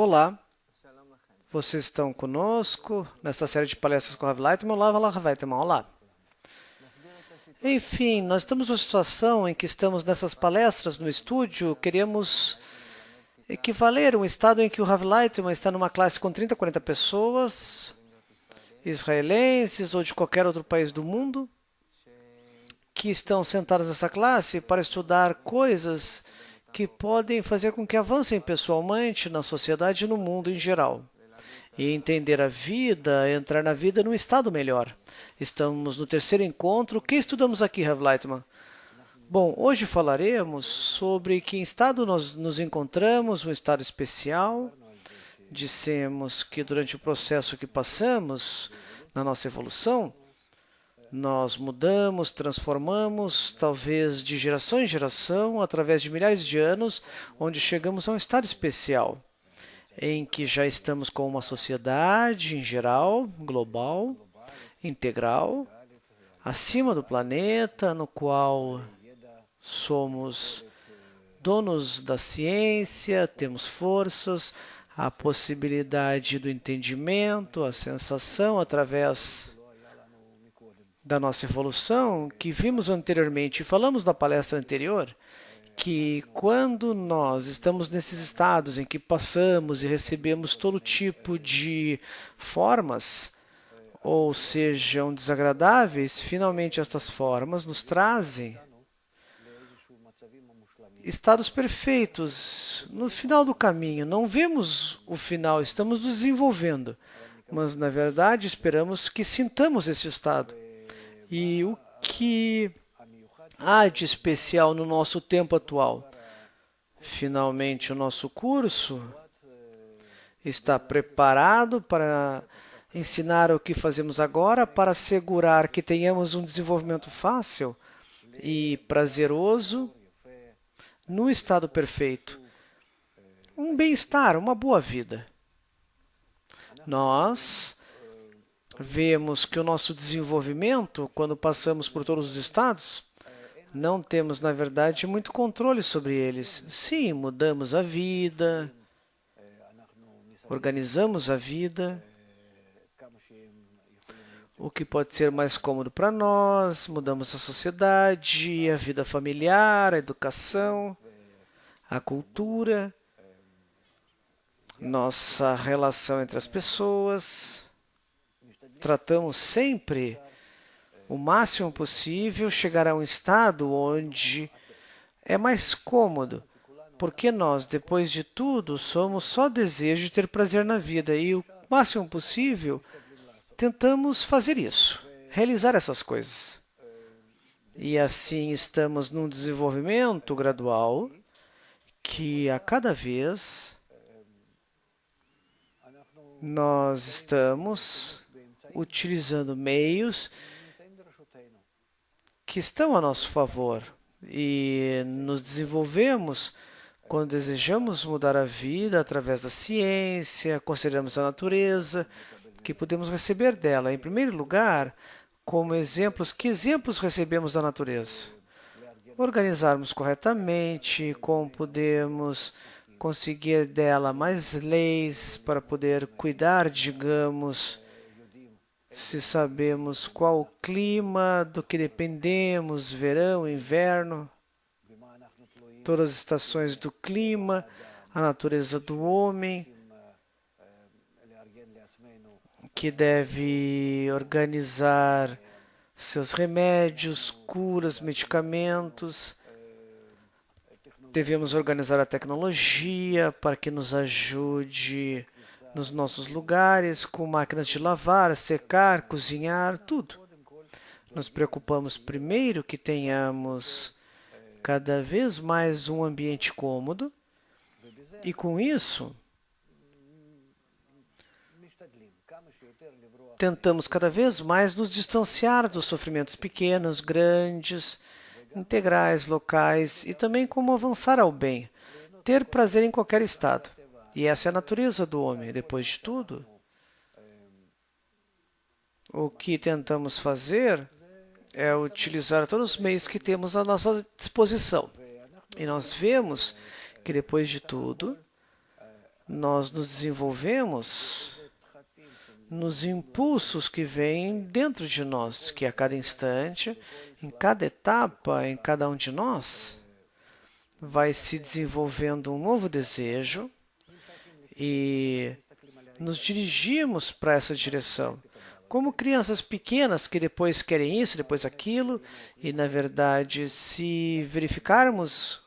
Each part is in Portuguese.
Olá, vocês estão conosco nesta série de palestras com o Rav Leitman. Olá, Rav Leitman, olá. Enfim, nós estamos numa situação em que estamos nessas palestras no estúdio, queremos equivaler um estado em que o Rav Leitman está numa classe com 30, 40 pessoas, israelenses ou de qualquer outro país do mundo, que estão sentados nessa classe para estudar coisas que podem fazer com que avancem pessoalmente na sociedade e no mundo em geral. E entender a vida, entrar na vida num estado melhor. Estamos no terceiro encontro. O que estudamos aqui, Rav Leitman? Bom, hoje falaremos sobre que estado nós nos encontramos, um estado especial. Dissemos que durante o processo que passamos na nossa evolução, nós mudamos, transformamos, talvez de geração em geração, através de milhares de anos, onde chegamos a um estado especial, em que já estamos com uma sociedade em geral, global, integral, acima do planeta, no qual somos donos da ciência, temos forças, a possibilidade do entendimento, a sensação através da nossa evolução, que vimos anteriormente e falamos na palestra anterior, que quando nós estamos nesses estados em que passamos e recebemos todo tipo de formas, ou sejam desagradáveis, finalmente estas formas nos trazem estados perfeitos no final do caminho. Não vemos o final, estamos nos desenvolvendo, mas na verdade esperamos que sintamos esse estado. E o que há de especial no nosso tempo atual? Finalmente, o nosso curso está preparado para ensinar o que fazemos agora, para assegurar que tenhamos um desenvolvimento fácil e prazeroso no estado perfeito. Um bem-estar, uma boa vida. Nós vemos que o nosso desenvolvimento, quando passamos por todos os estados, não temos, na verdade, muito controle sobre eles. Sim, mudamos a vida, organizamos a vida, o que pode ser mais cômodo para nós, mudamos a sociedade, a vida familiar, a educação, a cultura, nossa relação entre as pessoas. Tratamos sempre o máximo possível chegar a um estado onde é mais cômodo, porque nós, depois de tudo, somos só desejo de ter prazer na vida e o máximo possível tentamos fazer isso, realizar essas coisas. E assim estamos num desenvolvimento gradual que a cada vez nós estamos utilizando meios que estão a nosso favor e nos desenvolvemos quando desejamos mudar a vida através da ciência, consideramos a natureza, que podemos receber dela. Em primeiro lugar, como exemplos, que exemplos recebemos da natureza? Organizarmos corretamente, como podemos conseguir dela mais leis para poder cuidar, digamos, se sabemos qual o clima do que dependemos, verão, inverno, todas as estações do clima, a natureza do homem, que deve organizar seus remédios, curas, medicamentos. Devemos organizar a tecnologia para que nos ajude nos nossos lugares, com máquinas de lavar, secar, cozinhar, tudo. Nos preocupamos primeiro que tenhamos cada vez mais um ambiente cômodo e, com isso, tentamos cada vez mais nos distanciar dos sofrimentos pequenos, grandes, integrais, locais e também como avançar ao bem, ter prazer em qualquer estado. E essa é a natureza do homem. Depois de tudo, o que tentamos fazer é utilizar todos os meios que temos à nossa disposição. E nós vemos que, depois de tudo, Nós nos desenvolvemos nos impulsos que vêm dentro de nós, que a cada instante, em cada etapa, em cada um de nós, vai se desenvolvendo um novo desejo e nos dirigimos para essa direção. Como crianças pequenas que depois querem isso, depois aquilo, e na verdade, se verificássemos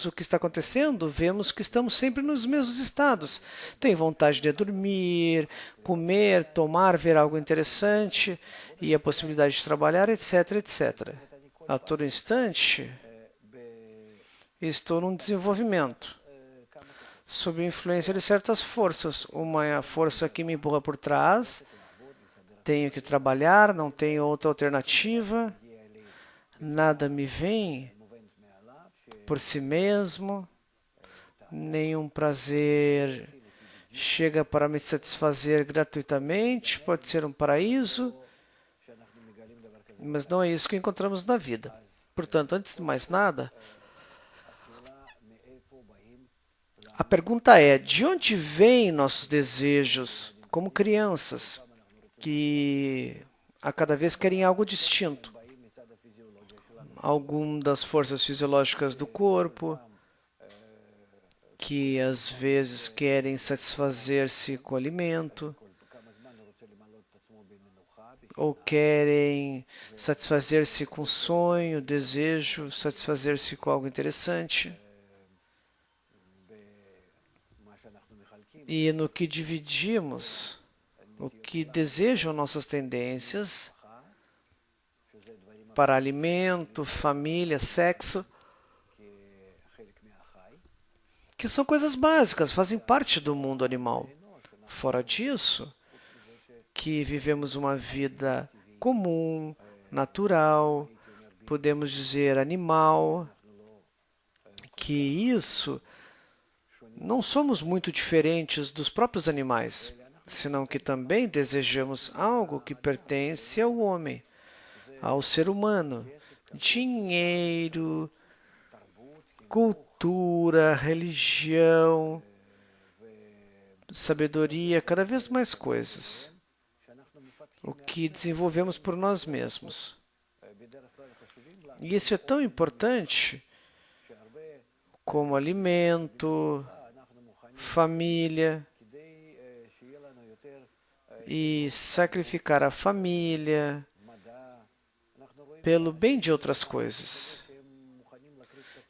o que está acontecendo, vemos que estamos sempre nos mesmos estados. Tem vontade de dormir, comer, tomar, ver algo interessante e a possibilidade de trabalhar, etc, etc. A todo instante, estou num desenvolvimento sob a influência de certas forças. Uma é a força que me empurra por trás, tenho que trabalhar, não tenho outra alternativa, nada me vem por si mesmo, nenhum prazer chega para me satisfazer gratuitamente, pode ser um paraíso, mas não é isso que encontramos na vida. Portanto, antes de mais nada, a pergunta é, de onde vêm nossos desejos como crianças que a cada vez querem algo distinto? Algumas das forças fisiológicas do corpo, que às vezes querem satisfazer-se com alimento, ou querem satisfazer-se com sonho, desejo, satisfazer-se com algo interessante. E no que dividimos, o que desejam nossas tendências para alimento, família, sexo, que são coisas básicas, fazem parte do mundo animal. Fora disso, que vivemos uma vida comum, natural, podemos dizer animal, que isso não somos muito diferentes dos próprios animais, senão que também desejamos algo que pertence ao homem, ao ser humano. Dinheiro, cultura, religião, sabedoria, cada vez mais coisas. O que desenvolvemos por nós mesmos. E isso é tão importante como alimento, família, e sacrificar a família pelo bem de outras coisas.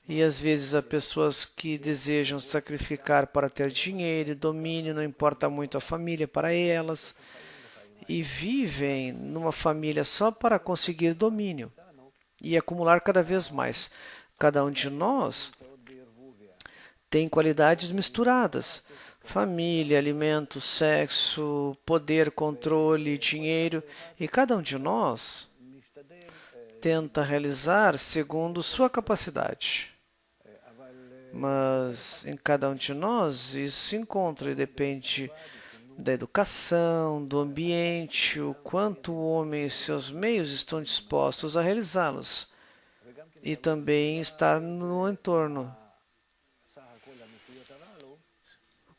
E às vezes há pessoas que desejam sacrificar para ter dinheiro, domínio, não importa muito a família para elas, e vivem numa família só para conseguir domínio e acumular cada vez mais. Cada um de nós tem qualidades misturadas. Família, alimento, sexo, poder, controle, dinheiro. E cada um de nós tenta realizar segundo sua capacidade. Mas em cada um de nós isso se encontra e depende da educação, do ambiente, o quanto o homem e seus meios estão dispostos a realizá-los. E também estar no entorno.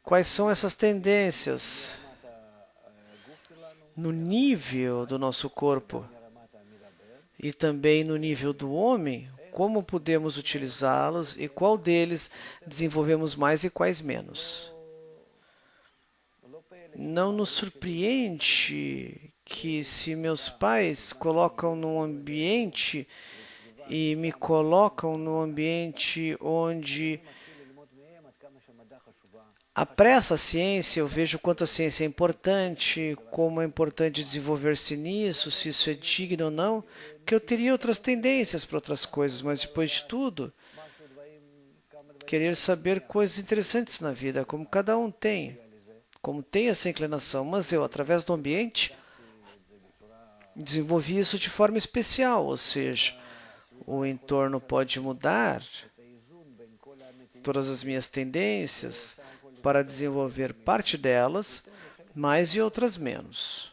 Quais são essas tendências no nível do nosso corpo e também no nível do homem? Como podemos utilizá-los e qual deles desenvolvemos mais e quais menos? Não nos surpreende que se meus pais colocam num ambiente e me colocam num ambiente onde apressa a ciência, eu vejo quanto a ciência é importante, como é importante desenvolver-se nisso, se isso é digno ou não, que eu teria outras tendências para outras coisas, mas depois de tudo, querer saber coisas interessantes na vida, como cada um tem, como tem essa inclinação, mas eu, através do ambiente, desenvolvi isso de forma especial, ou seja, o entorno pode mudar todas as minhas tendências para desenvolver parte delas, mais e outras menos.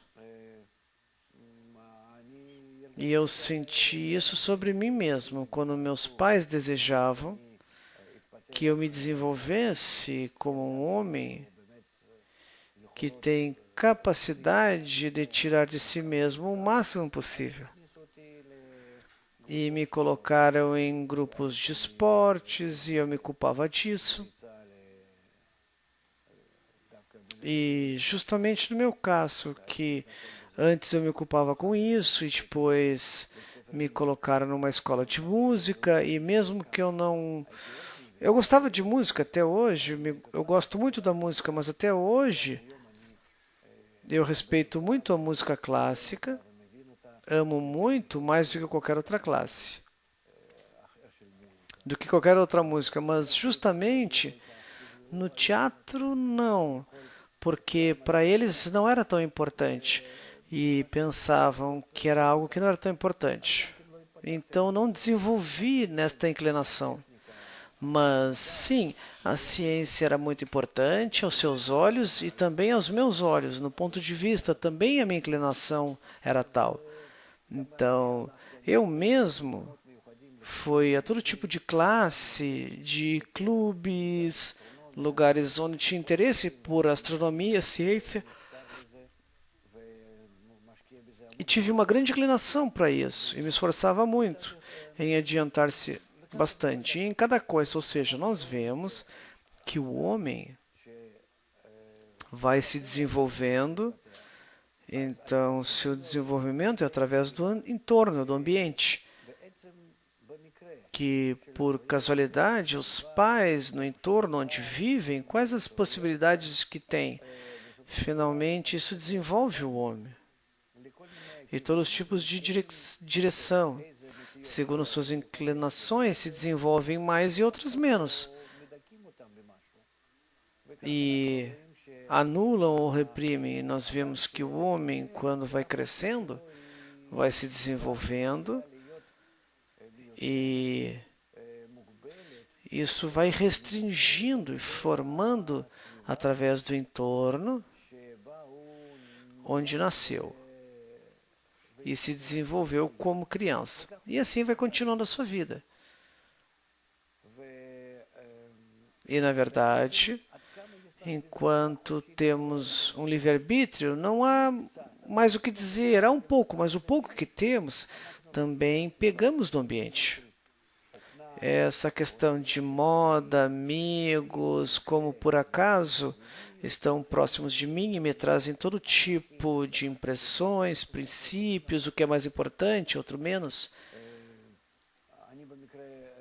E eu senti isso sobre mim mesmo, quando meus pais desejavam que eu me desenvolvesse como um homem que tem capacidade de tirar de si mesmo o máximo possível. E me colocaram em grupos de esportes e eu me culpava disso. E justamente no meu caso, que antes eu me ocupava com isso e depois me colocaram numa escola de música e mesmo que eu não... Eu gostava de música até hoje, eu gosto muito da música, mas até hoje eu respeito muito a música clássica, amo muito mais do que qualquer outra classe, do que qualquer outra música, mas justamente no teatro não, porque para eles não era tão importante e pensavam que era algo que não era tão importante. Então não desenvolvi nesta inclinação. Mas sim, a ciência era muito importante aos seus olhos e também aos meus olhos. No ponto de vista, também a minha inclinação era tal. Então, eu mesmo fui a todo tipo de classe, de clubes, lugares onde tinha interesse por astronomia, ciência, e tive uma grande inclinação para isso, e me esforçava muito em adiantar-se bastante em cada coisa. Ou seja, nós vemos que o homem vai se desenvolvendo, então seu desenvolvimento é através do entorno, do ambiente, que por casualidade os pais no entorno onde vivem, quais as possibilidades que têm? Finalmente isso desenvolve o homem. E todos os tipos de direção, segundo suas inclinações, se desenvolvem mais e outras menos. E anulam ou reprimem. E nós vemos que o homem, quando vai crescendo, vai se desenvolvendo e isso vai restringindo e formando através do entorno onde nasceu e se desenvolveu como criança. E assim vai continuando a sua vida. E, na verdade, enquanto temos um livre-arbítrio, não há mais o que dizer. Há um pouco, mas o pouco que temos também pegamos do ambiente. Essa questão de moda, amigos, como por acaso estão próximos de mim e me trazem todo tipo de impressões, princípios, o que é mais importante, outro menos,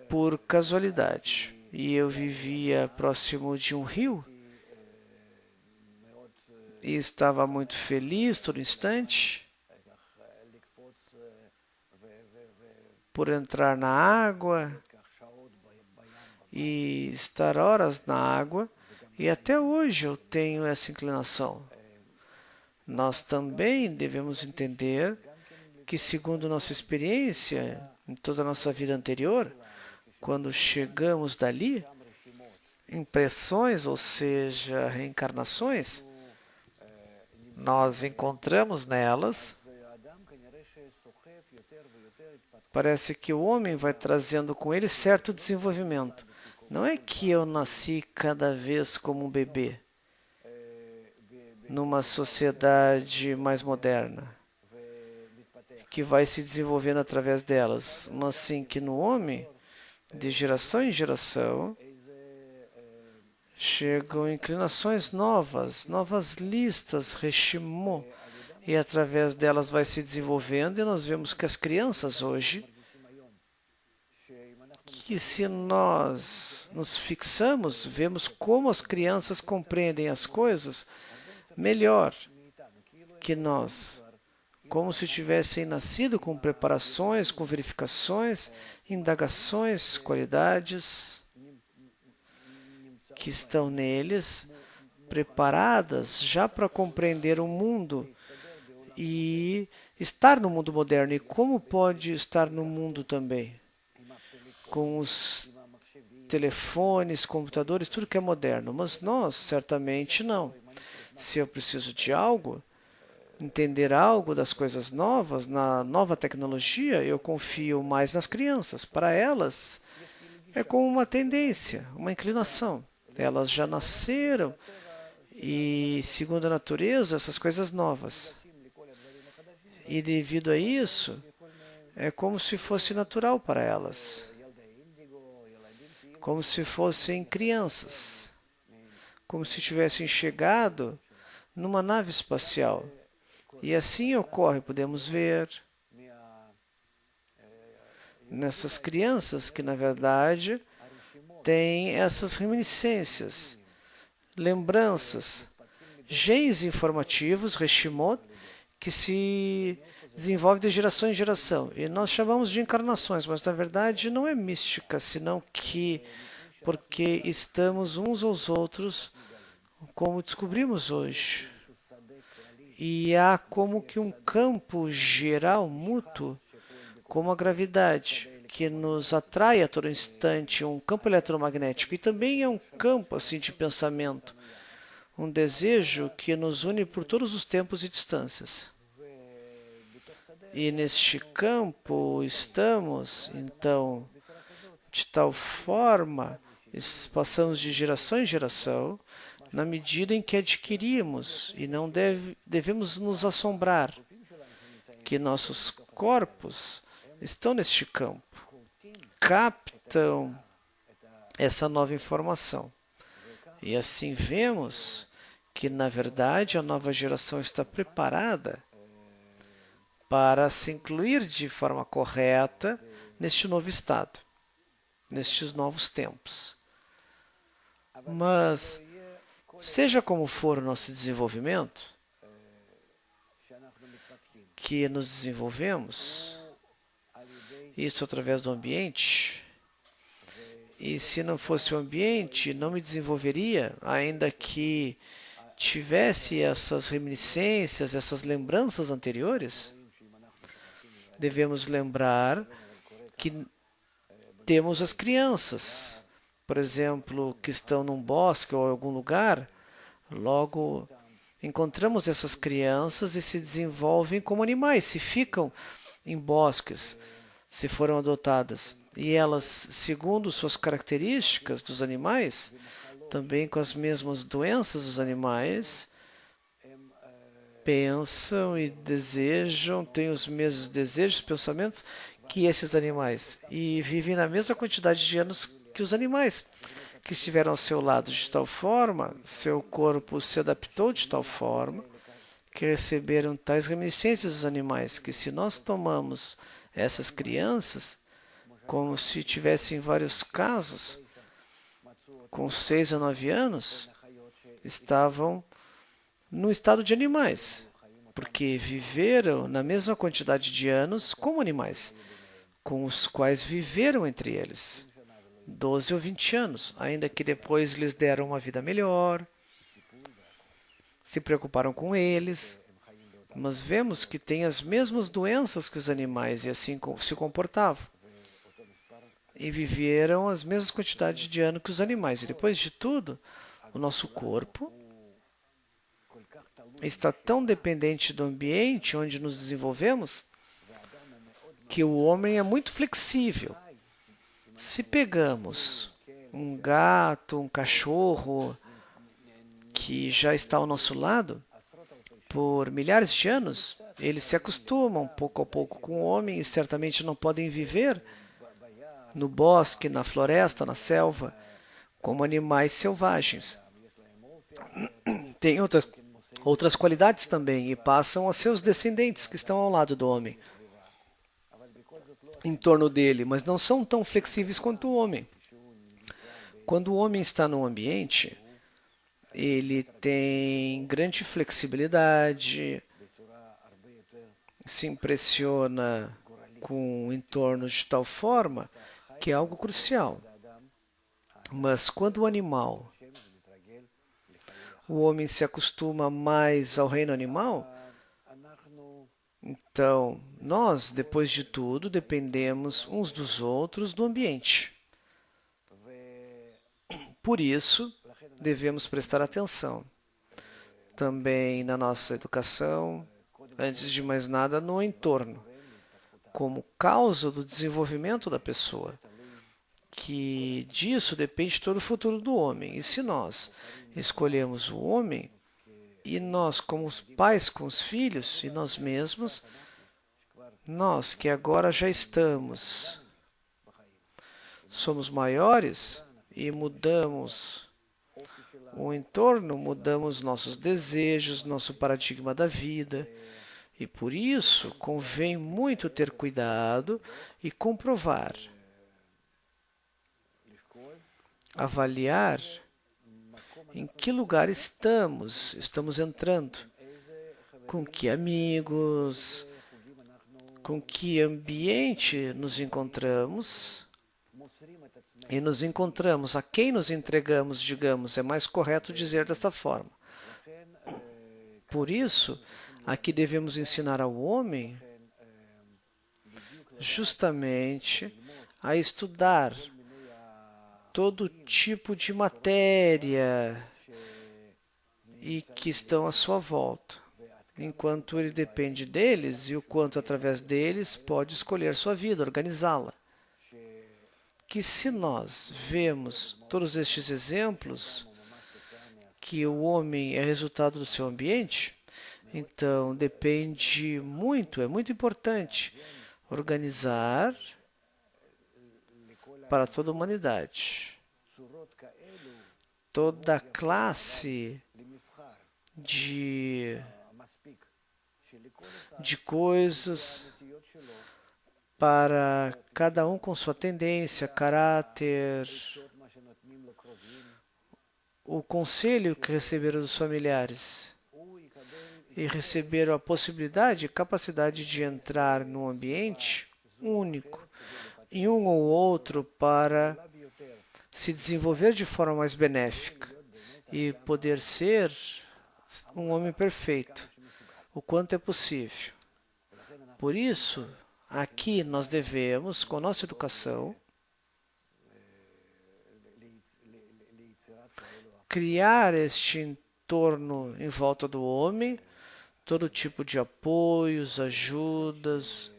por casualidade. E eu vivia próximo de um rio e estava muito feliz todo instante por entrar na água e estar horas na água, e até hoje eu tenho essa inclinação. Nós também devemos entender que, segundo nossa experiência em toda a nossa vida anterior, quando chegamos dali, impressões, ou seja, reencarnações, nós encontramos nelas. Parece que o homem vai trazendo com ele certo desenvolvimento. Não é que eu nasci cada vez como um bebê numa sociedade mais moderna, que vai se desenvolvendo através delas, mas sim que no homem, de geração em geração, chegam inclinações novas, novas listas, Reshimon, e através delas vai se desenvolvendo, e nós vemos que as crianças hoje, que se nós nos fixamos, vemos como as crianças compreendem as coisas melhor que nós, como se tivessem nascido com preparações, com verificações, indagações, qualidades que estão neles, preparadas já para compreender o mundo e estar no mundo moderno. E como pode estar no mundo também? Com os telefones, computadores, tudo que é moderno. Mas nós, certamente, não. Se eu preciso de algo, entender algo das coisas novas, na nova tecnologia, eu confio mais nas crianças. Para elas, é como uma tendência, uma inclinação. Elas já nasceram e, segundo a natureza, essas coisas novas. E devido a isso, é como se fosse natural para elas, como se fossem crianças, como se tivessem chegado numa nave espacial. E assim ocorre, podemos ver nessas crianças que, na verdade, têm essas reminiscências, lembranças, genes informativos, Reshimot, que se desenvolve de geração em geração. E nós chamamos de encarnações, mas na verdade não é mística, senão que porque estamos uns aos outros, como descobrimos hoje. E há como que um campo geral mútuo, como a gravidade, que nos atrai a todo instante, um campo eletromagnético. E também é um campo assim de pensamento, um desejo que nos une por todos os tempos e distâncias. E neste campo estamos, então, de tal forma, passamos de geração em geração, na medida em que adquirimos, e não devemos nos assombrar, que nossos corpos estão neste campo, captam essa nova informação. E assim vemos que, na verdade, a nova geração está preparada para se incluir de forma correta neste novo estado, nestes novos tempos. Mas, seja como for o nosso desenvolvimento, que nos desenvolvemos, isso através do ambiente, e se não fosse o ambiente, não me desenvolveria, ainda que tivesse essas reminiscências, essas lembranças anteriores. Devemos lembrar que temos as crianças, por exemplo, que estão num bosque ou em algum lugar, logo encontramos essas crianças e se desenvolvem como animais, se ficam em bosques, se foram adotadas. E elas, segundo suas características dos animais, também com as mesmas doenças dos animais, pensam e desejam, têm os mesmos desejos, pensamentos que esses animais e vivem na mesma quantidade de anos que os animais que estiveram ao seu lado, de tal forma, seu corpo se adaptou de tal forma que receberam tais reminiscências dos animais, que se nós tomamos essas crianças, como se tivessem vários casos, com 6 a 9 anos, estavam no estado de animais, porque viveram na mesma quantidade de anos como animais, com os quais viveram entre eles, 12 ou 20 anos, ainda que depois lhes deram uma vida melhor, se preocuparam com eles, mas vemos que têm as mesmas doenças que os animais e assim se comportavam. E viveram as mesmas quantidades de anos que os animais. E depois de tudo, o nosso corpo está tão dependente do ambiente onde nos desenvolvemos que o homem é muito flexível. Se pegamos um gato, um cachorro que já está ao nosso lado por milhares de anos, eles se acostumam pouco a pouco com o homem e certamente não podem viver no bosque, na floresta, na selva, como animais selvagens. Tem outras qualidades também e passam a seus descendentes que estão ao lado do homem, em torno dele, mas não são tão flexíveis quanto o homem. Quando o homem está num ambiente, ele tem grande flexibilidade, se impressiona com o entorno de tal forma que é algo crucial. Mas quando o animal, o homem se acostuma mais ao reino animal, então nós, depois de tudo, dependemos uns dos outros do ambiente. Por isso, devemos prestar atenção também na nossa educação, antes de mais nada, no entorno, como causa do desenvolvimento da pessoa, que disso depende todo o futuro do homem. E se nós escolhemos o homem, e nós, como os pais com os filhos, e nós mesmos, nós que agora já somos maiores e mudamos o entorno, mudamos nossos desejos, nosso paradigma da vida. E por isso convém muito ter cuidado e comprovar, avaliar em que lugar estamos entrando, com que amigos, com que ambiente nos encontramos, e nos encontramos, a quem nos entregamos, digamos, é mais correto dizer desta forma. Por isso, aqui devemos ensinar ao homem justamente a estudar todo tipo de matéria e que estão à sua volta, enquanto ele depende deles e o quanto através deles pode escolher sua vida, organizá-la. Que se nós vemos todos estes exemplos, que o homem é resultado do seu ambiente, então depende muito, é muito importante organizar para toda a humanidade toda classe de coisas para cada um com sua tendência, caráter, o conselho que receberam dos familiares e receberam a possibilidade e capacidade de entrar num ambiente único, em um ou outro, para se desenvolver de forma mais benéfica e poder ser um homem perfeito, o quanto é possível. Por isso, aqui nós devemos, com a nossa educação, criar este entorno em volta do homem, todo tipo de apoios, ajudas.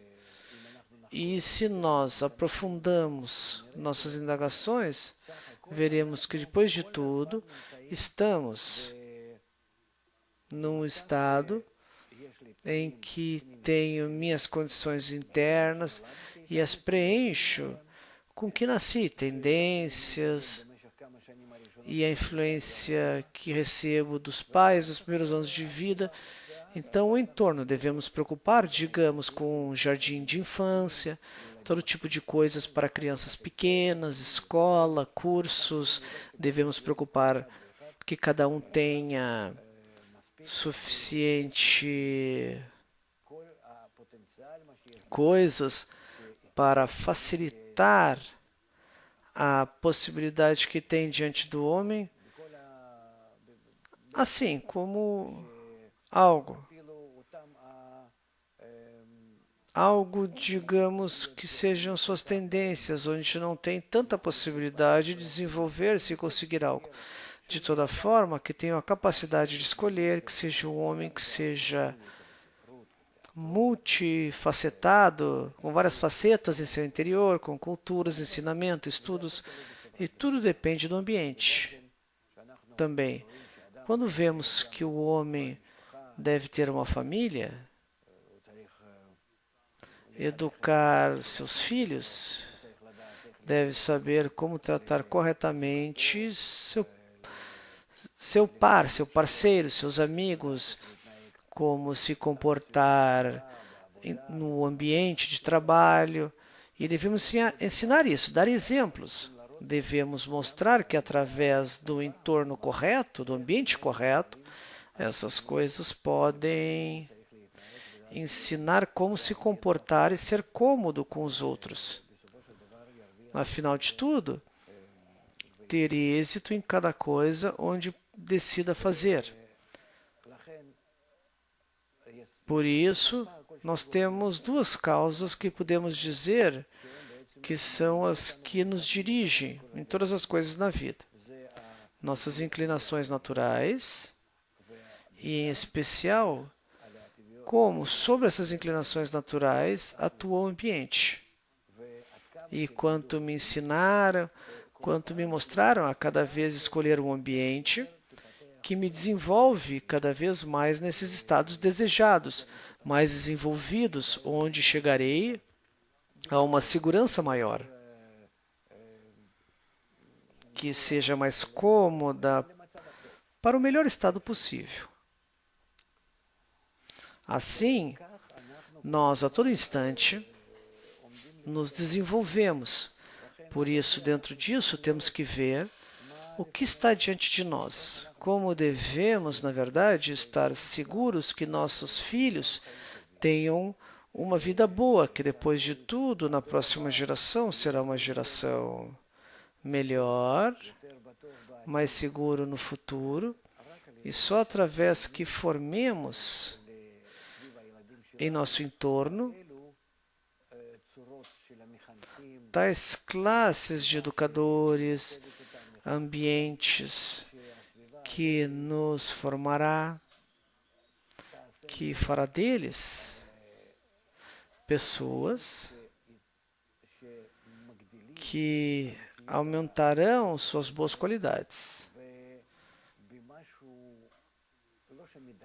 E se nós aprofundamos nossas indagações, veremos que depois de tudo, estamos num estado em que tenho minhas condições internas e as preencho com que nasci, tendências e a influência que recebo dos pais nos primeiros anos de vida. Então, o entorno devemos preocupar, digamos, com um jardim de infância, todo tipo de coisas para crianças pequenas, escola, cursos. Devemos preocupar que cada um tenha suficiente coisas para facilitar a possibilidade que tem diante do homem, assim como algo, digamos, que sejam suas tendências, onde não tem tanta possibilidade de desenvolver-se e conseguir algo. De toda forma, que tenha a capacidade de escolher, que seja um homem que seja multifacetado, com várias facetas em seu interior, com culturas, ensinamento, estudos, e tudo depende do ambiente também. Quando vemos que o homem deve ter uma família, educar seus filhos, deve saber como tratar corretamente seu par, seu parceiro, seus amigos, como se comportar no ambiente de trabalho. E devemos ensinar isso, dar exemplos. Devemos mostrar que através do entorno correto, do ambiente correto, essas coisas podem ensinar como se comportar e ser cômodo com os outros. Afinal de tudo, ter êxito em cada coisa onde decida fazer. Por isso, nós temos duas causas que podemos dizer que são as que nos dirigem em todas as coisas na vida. Nossas inclinações naturais e, em especial, como sobre essas inclinações naturais atua o ambiente E quanto me ensinaram, quanto me mostraram a cada vez escolher um ambiente que me desenvolve cada vez mais nesses estados desejados, mais desenvolvidos, onde chegarei a uma segurança maior, que seja mais cômoda para o melhor estado possível. Assim, nós a todo instante nos desenvolvemos. Por isso, dentro disso, temos que ver o que está diante de nós. Como devemos, na verdade, estar seguros que nossos filhos tenham uma vida boa, que depois de tudo, na próxima geração, será uma geração melhor, mais seguro no futuro, e só através que formemos em nosso entorno tais classes de educadores, ambientes que nos formará, que fará deles pessoas que aumentarão suas boas qualidades.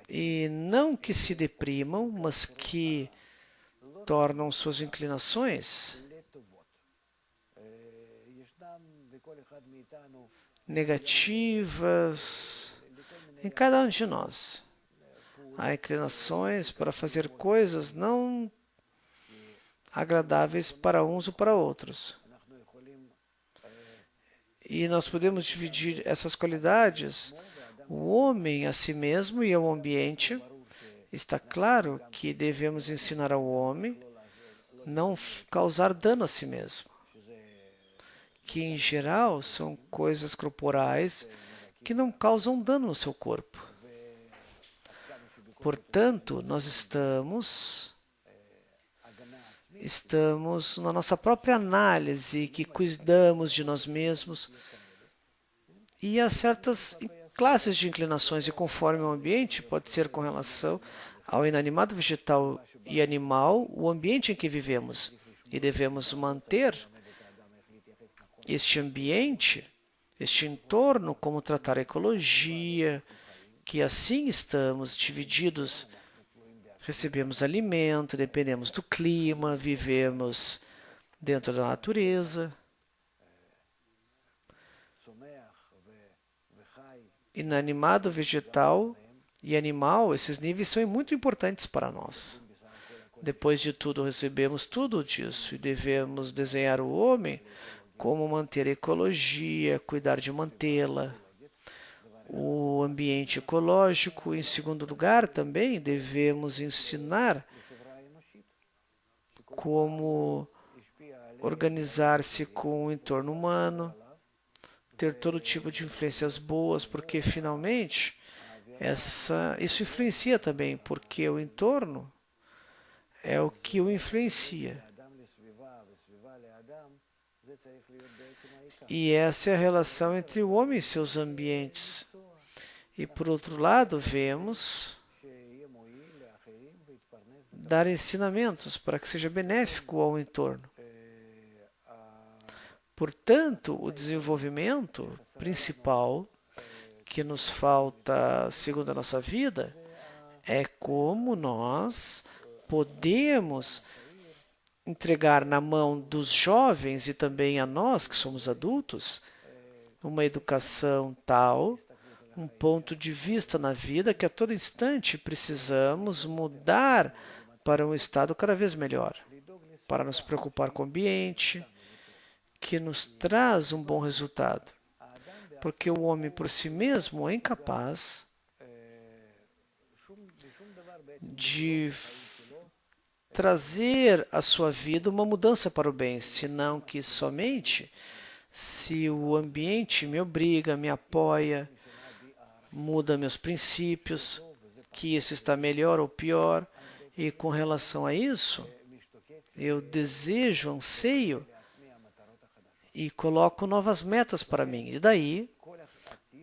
E não que se deprimam, mas que tornam suas inclinações negativas em cada um de nós. Há inclinações para fazer coisas não agradáveis para uns ou para outros. E nós podemos dividir essas qualidades, o homem a si mesmo e ao ambiente. Está claro que devemos ensinar ao homem não causar dano a si mesmo, que em geral são coisas corporais que não causam dano no seu corpo. Portanto, nós estamos na nossa própria análise, que cuidamos de nós mesmos, e há certas classes de inclinações, e conforme o ambiente, pode ser com relação ao inanimado, vegetal e animal, o ambiente em que vivemos. E devemos manter este ambiente, este entorno, como tratar a ecologia, que assim estamos divididos. Recebemos alimento, dependemos do clima, vivemos dentro da natureza. Inanimado, vegetal e animal, esses níveis são muito importantes para nós. Depois de tudo, recebemos tudo disso e devemos desenhar o homem como manter a ecologia, cuidar de mantê-la. O ambiente ecológico, em segundo lugar, também devemos ensinar como organizar-se com o entorno humano, ter todo tipo de influências boas, porque finalmente isso influencia também, porque o entorno é o que o influencia. E essa é a relação entre o homem e seus ambientes. E por outro lado, vemos dar ensinamentos para que seja benéfico ao entorno. Portanto, o desenvolvimento principal que nos falta, segundo a nossa vida, é como nós podemos entregar na mão dos jovens e também a nós, que somos adultos, uma educação tal, um ponto de vista na vida que a todo instante precisamos mudar para um estado cada vez melhor, para nos preocupar com o ambiente, que nos traz um bom resultado. Porque o homem por si mesmo é incapaz de trazer à sua vida uma mudança para o bem, senão que somente se o ambiente me obriga, me apoia, muda meus princípios, que isso está melhor ou pior, e com relação a isso, eu desejo, anseio e coloco novas metas para mim. E daí,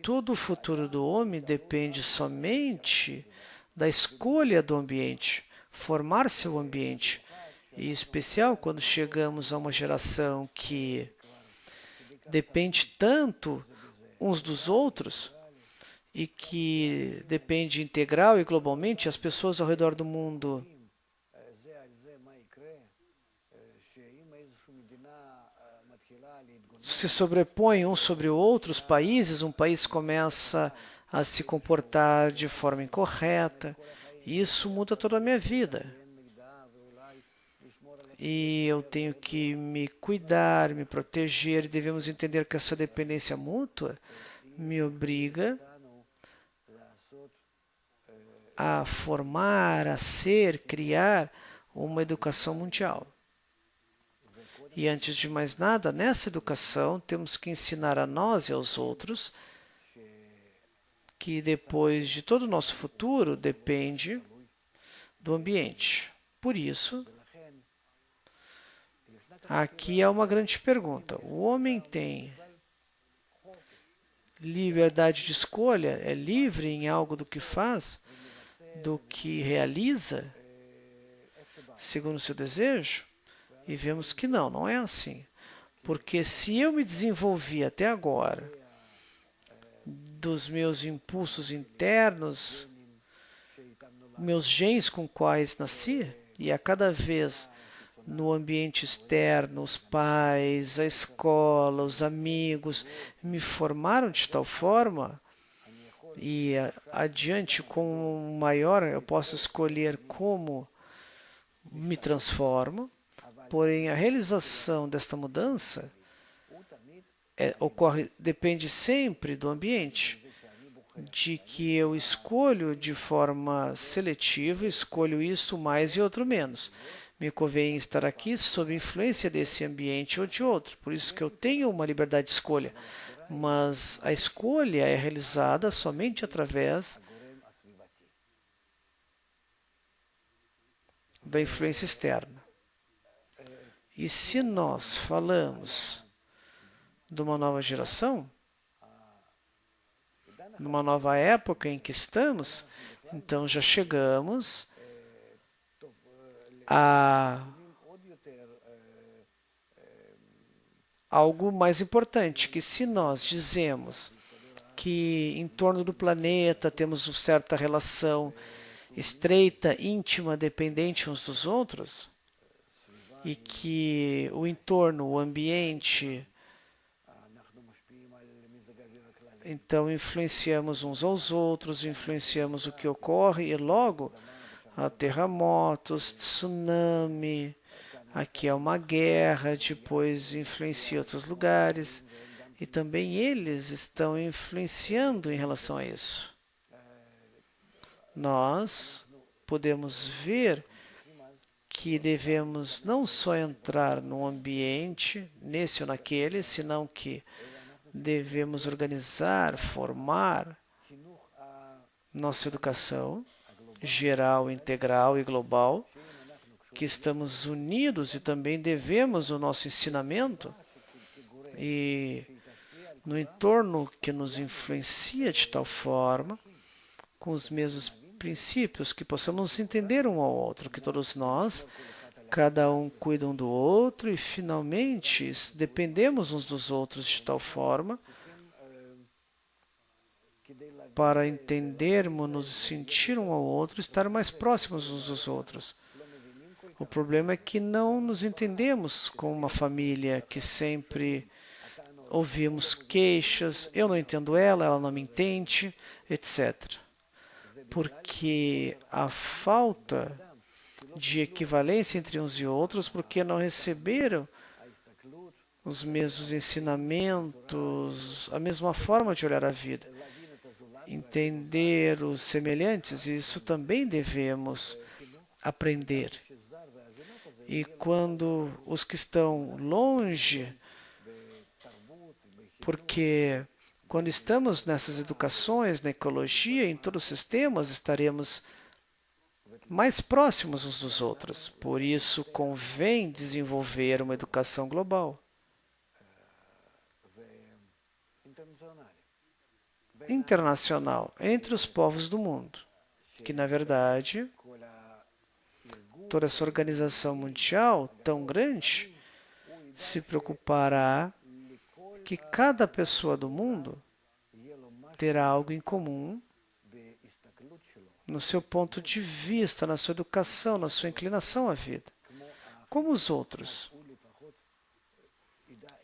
todo o futuro do homem depende somente da escolha do ambiente, formar seu ambiente. em especial quando chegamos a uma geração que depende tanto uns dos outros e que depende integral e globalmente, as pessoas ao redor do mundo se sobrepõem uns sobre o outro, os países, um país começa a se comportar de forma incorreta, e isso muda toda a minha vida. E eu tenho que me cuidar, me proteger, e devemos entender que essa dependência mútua me obriga a formar, a ser, criar uma educação mundial. E antes de mais nada, nessa educação, temos que ensinar a nós e aos outros que depois de todo o nosso futuro depende do ambiente. Por isso, aqui há uma grande pergunta. O homem tem liberdade de escolha? É livre em algo do que faz, do que realiza, segundo o seu desejo? E vemos que não, não é assim. Porque se eu me desenvolvi até agora dos meus impulsos internos, meus genes com quais nasci, e a cada vez no ambiente externo, os pais, a escola, os amigos me formaram de tal forma, e adiante com maior eu posso escolher como me transformo. Porém, a realização desta mudança depende sempre do ambiente, de que eu escolho de forma seletiva, escolho isso mais e outro menos. Me convém estar aqui sob influência desse ambiente ou de outro, por isso que eu tenho uma liberdade de escolha. Mas a escolha é realizada somente através da influência externa. E se nós falamos de uma nova geração, numa nova época em que estamos, então já chegamos a algo mais importante, que se nós dizemos que em torno do planeta temos uma certa relação estreita, íntima, dependente uns dos outros, e que o entorno, o ambiente, então influenciamos uns aos outros, influenciamos o que ocorre e logo há terremotos, tsunami, aqui há uma guerra, depois influencia outros lugares e também eles estão influenciando em relação a isso. Nós podemos ver que devemos não só entrar num ambiente, nesse ou naquele, senão que devemos organizar, formar nossa educação geral, integral e global, que estamos unidos e também devemos o nosso ensinamento e no entorno que nos influencia de tal forma, com os mesmos princípios, que possamos entender um ao outro, que todos nós, cada um cuida um do outro e finalmente dependemos uns dos outros de tal forma para entendermos, nos sentir um ao outro, estar mais próximos uns dos outros. O problema é que não nos entendemos como uma família, que sempre ouvimos queixas, eu não entendo ela, ela não me entende, etc. Porque a falta de equivalência entre uns e outros, porque não receberam os mesmos ensinamentos, a mesma forma de olhar a vida. Entender os semelhantes, isso também devemos aprender. E quando os que estão longe, porque quando estamos nessas educações, na ecologia, em todos os sistemas, estaremos mais próximos uns dos outros. Por isso, convém desenvolver uma educação global. Internacional, entre os povos do mundo, que, na verdade, toda essa organização mundial tão grande se preocupará que cada pessoa do mundo terá algo em comum no seu ponto de vista, na sua educação, na sua inclinação à vida, como os outros.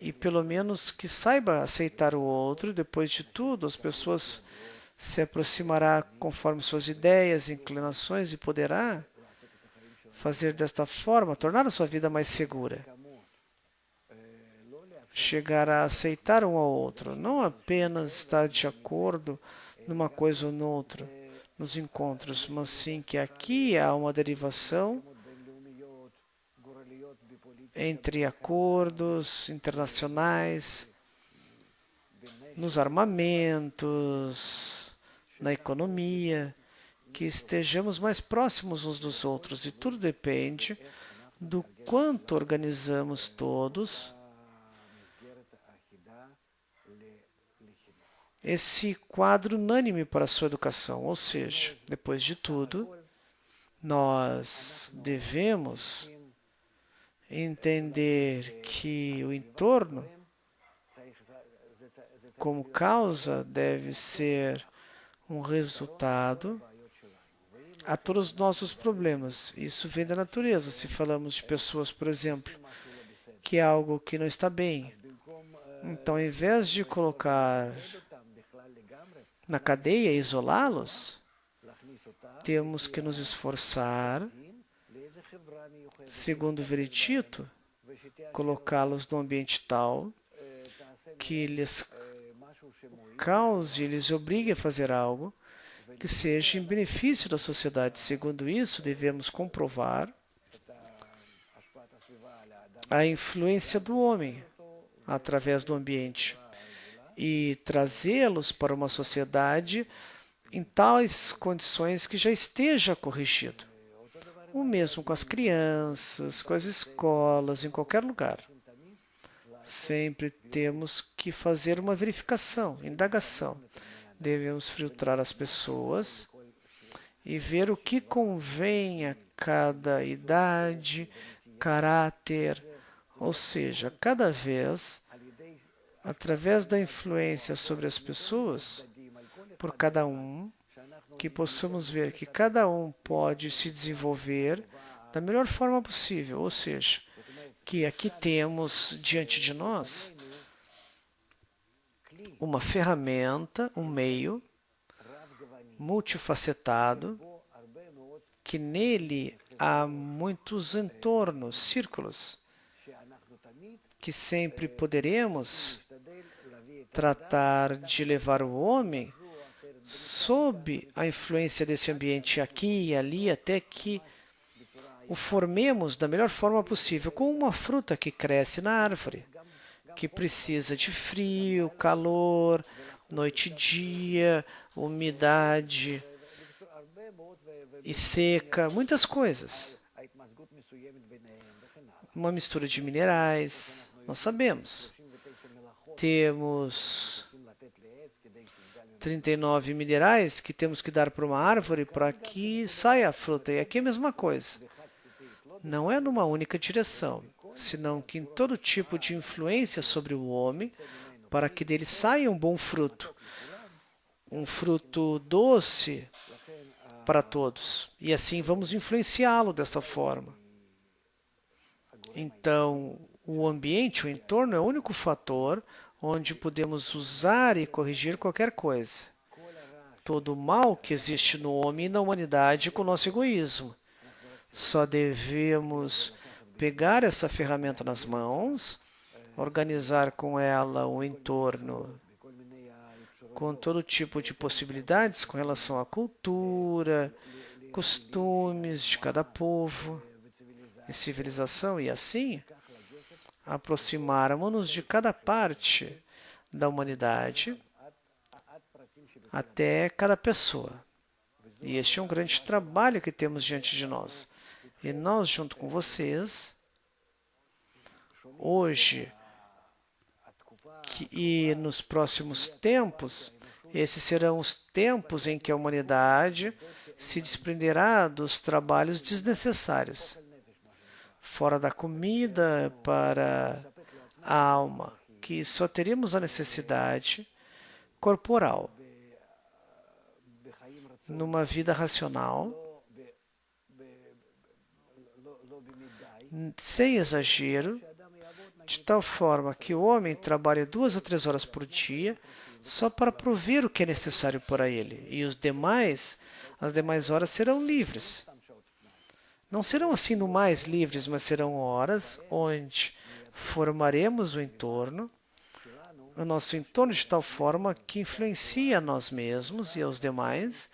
E pelo menos que saiba aceitar o outro, e depois de tudo, as pessoas se aproximará conforme suas ideias, inclinações e poderá fazer desta forma, tornar a sua vida mais segura. Chegar a aceitar um ao outro, não apenas estar de acordo numa coisa ou noutra, nos encontros, mas sim que aqui há uma derivação entre acordos internacionais, nos armamentos, na economia, que estejamos mais próximos uns dos outros. E tudo depende do quanto organizamos todos esse quadro unânime para a sua educação. Ou seja, depois de tudo, nós devemos entender que o entorno, como causa, deve ser um resultado a todos os nossos problemas. Isso vem da natureza. Se falamos de pessoas, por exemplo, que é algo que não está bem, então, ao invés de colocar na cadeia e isolá-los, temos que nos esforçar, segundo o veredito, colocá-los num ambiente tal que lhes cause, lhes obrigue a fazer algo que seja em benefício da sociedade. Segundo isso, devemos comprovar a influência do homem através do ambiente e trazê-los para uma sociedade em tais condições que já esteja corrigido. O mesmo com as crianças, com as escolas, em qualquer lugar. Sempre temos que fazer uma verificação, indagação. Devemos filtrar as pessoas e ver o que convém a cada idade, caráter, ou seja, cada vez, através da influência sobre as pessoas, por cada um, que possamos ver que cada um pode se desenvolver da melhor forma possível, ou seja, que aqui temos diante de nós uma ferramenta, um meio multifacetado, que nele há muitos entornos, círculos, que sempre poderemos tratar de levar o homem sob a influência desse ambiente aqui e ali, até que o formemos da melhor forma possível, como uma fruta que cresce na árvore, que precisa de frio, calor, noite e dia, umidade e seca, muitas coisas. Uma mistura de minerais, nós sabemos. Temos 39 minerais que temos que dar para uma árvore para que saia a fruta. E aqui é a mesma coisa. Não é numa única direção, senão que em todo tipo de influência sobre o homem, para que dele saia um bom fruto. Um fruto doce para todos. E assim vamos influenciá-lo desta forma. Então, o ambiente, o entorno, é o único fator onde podemos usar e corrigir qualquer coisa. Todo o mal que existe no homem e na humanidade com o nosso egoísmo. Só devemos pegar essa ferramenta nas mãos, organizar com ela o entorno com todo tipo de possibilidades com relação à cultura, costumes de cada povo e civilização, e assim aproximarmos-nos de cada parte da humanidade até cada pessoa. E este é um grande trabalho que temos diante de nós. E nós, junto com vocês, hoje e nos próximos tempos, esses serão os tempos em que a humanidade se desprenderá dos trabalhos desnecessários. fora da comida para a alma, que só teríamos a necessidade corporal numa vida racional, sem exagero, de tal forma que o homem trabalhe 2 a 3 horas por dia só para prover o que é necessário para ele, e as demais horas serão livres. Não serão assim no mais livres, mas serão horas onde formaremos o nosso entorno de tal forma que influencia a nós mesmos e aos demais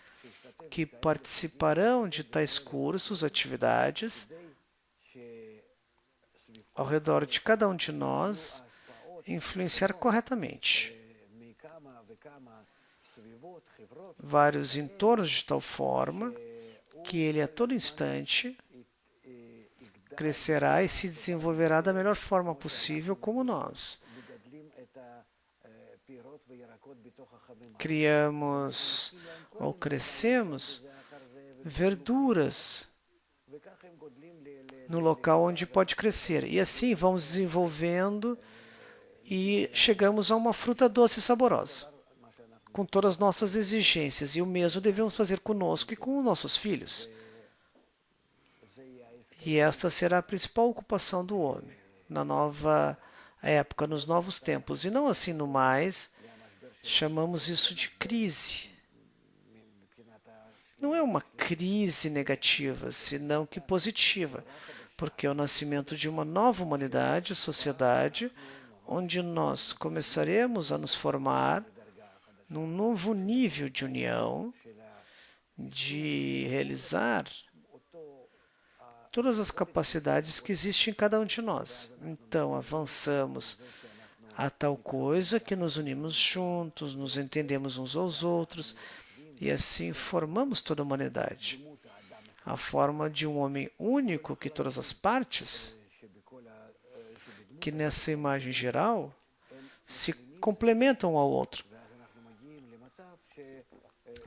que participarão de tais cursos, atividades, ao redor de cada um de nós, influenciar corretamente vários entornos de tal forma que ele a todo instante crescerá e se desenvolverá da melhor forma possível, como nós. Criamos ou crescemos verduras no local onde pode crescer. E assim vamos desenvolvendo e chegamos a uma fruta doce e saborosa, com todas as nossas exigências. E o mesmo devemos fazer conosco e com os nossos filhos. E esta será a principal ocupação do homem na nova época, nos novos tempos. E não assim no mais, chamamos isso de crise. Não é uma crise negativa, senão que positiva, porque é o nascimento de uma nova humanidade, sociedade, onde nós começaremos a nos formar num novo nível de união, de realizar todas as capacidades que existem em cada um de nós. Então, avançamos a tal coisa que nos unimos juntos, nos entendemos uns aos outros, e assim formamos toda a humanidade. A forma de um homem único que todas as partes, que nessa imagem geral, se complementam um ao outro.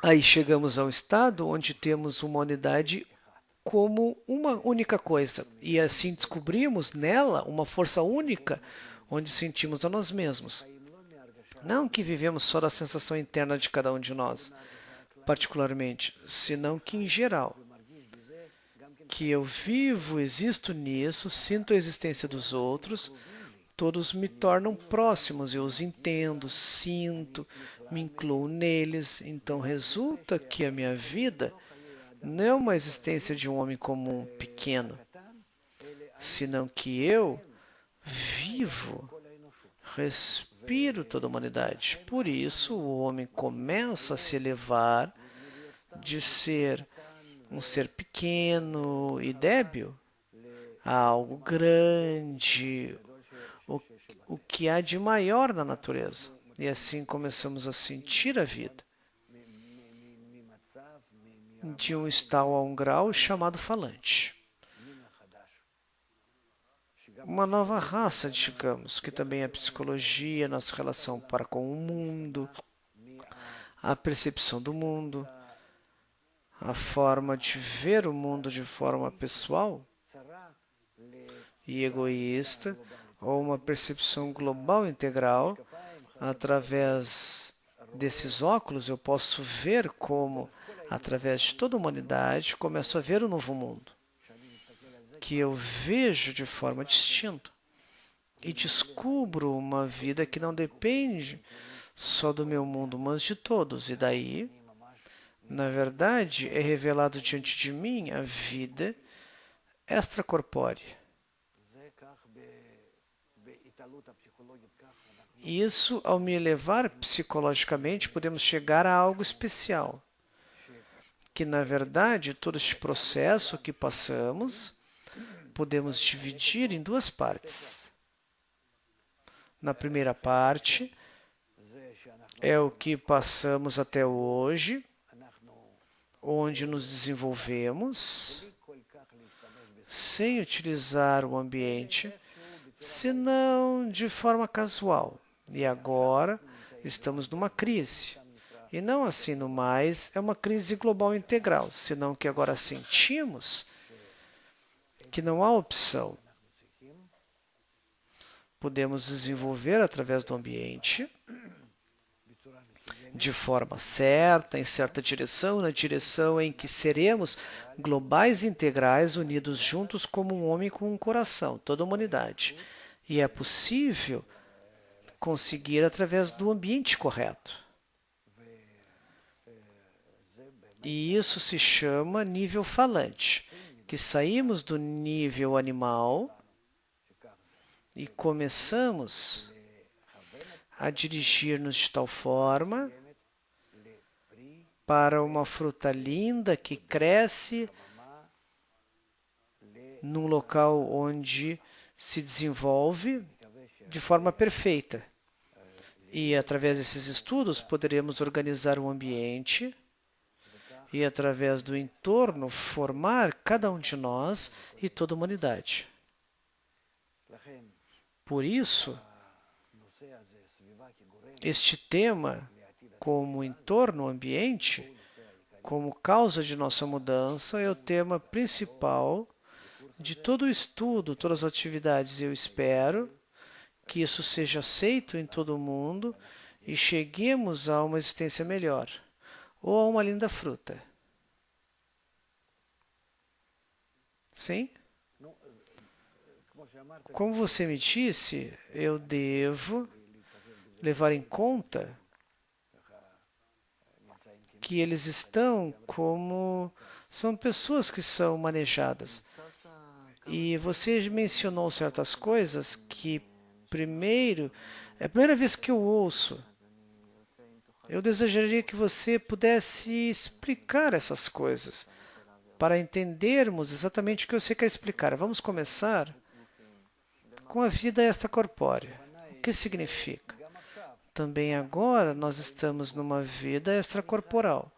Aí chegamos ao estado onde temos uma unidade como uma única coisa. E assim descobrimos nela uma força única, onde sentimos a nós mesmos. Não que vivemos só da sensação interna de cada um de nós, particularmente, senão que em geral. Que eu vivo, existo nisso, sinto a existência dos outros, todos me tornam próximos, eu os entendo, sinto, me incluo neles. Então resulta que a minha vida não é uma existência de um homem comum, pequeno, senão que eu vivo, respiro toda a humanidade. Por isso, o homem começa a se elevar de ser um ser pequeno e débil a algo grande, o que há de maior na natureza. E assim começamos a sentir a vida de um estado a um grau chamado falante. Uma nova raça, digamos, que também é a psicologia, nossa relação para com o mundo, a percepção do mundo, a forma de ver o mundo de forma pessoal e egoísta, ou uma percepção global integral. Através desses óculos, eu posso ver como, através de toda a humanidade, começo a ver o novo mundo, que eu vejo de forma distinta e descubro uma vida que não depende só do meu mundo, mas de todos. E daí, na verdade, é revelado diante de mim a vida extracorpórea. Isso, ao me elevar psicologicamente, podemos chegar a algo especial, que, na verdade, todo este processo que passamos, podemos dividir em duas partes. Na primeira parte, é o que passamos até hoje, onde nos desenvolvemos, sem utilizar o ambiente, senão de forma casual. E agora estamos numa crise. E não assim no mais, é uma crise global integral, senão que agora sentimos que não há opção. Podemos desenvolver através do ambiente, de forma certa, em certa direção, na direção em que seremos globais e integrais, unidos juntos como um homem com um coração, toda a humanidade. E é possível conseguir através do ambiente correto. E isso se chama nível falante, que saímos do nível animal e começamos a dirigir-nos de tal forma para uma fruta linda que cresce num local onde se desenvolve de forma perfeita. E através desses estudos poderemos organizar um ambiente e através do entorno formar cada um de nós e toda a humanidade. Por isso, este tema, como entorno, ambiente, como causa de nossa mudança, é o tema principal de todo o estudo, todas as atividades. Eu espero que isso seja aceito em todo o mundo e cheguemos a uma existência melhor, ou a uma linda fruta. Sim? Como você me disse, eu devo levar em conta que eles estão como... são pessoas que são manejadas. E você mencionou certas coisas que, primeiro, é a primeira vez que eu ouço. Eu desejaria que você pudesse explicar essas coisas, para entendermos exatamente o que você quer explicar. Vamos começar com a vida extracorpórea. O que significa? Também agora nós estamos numa vida extracorporal.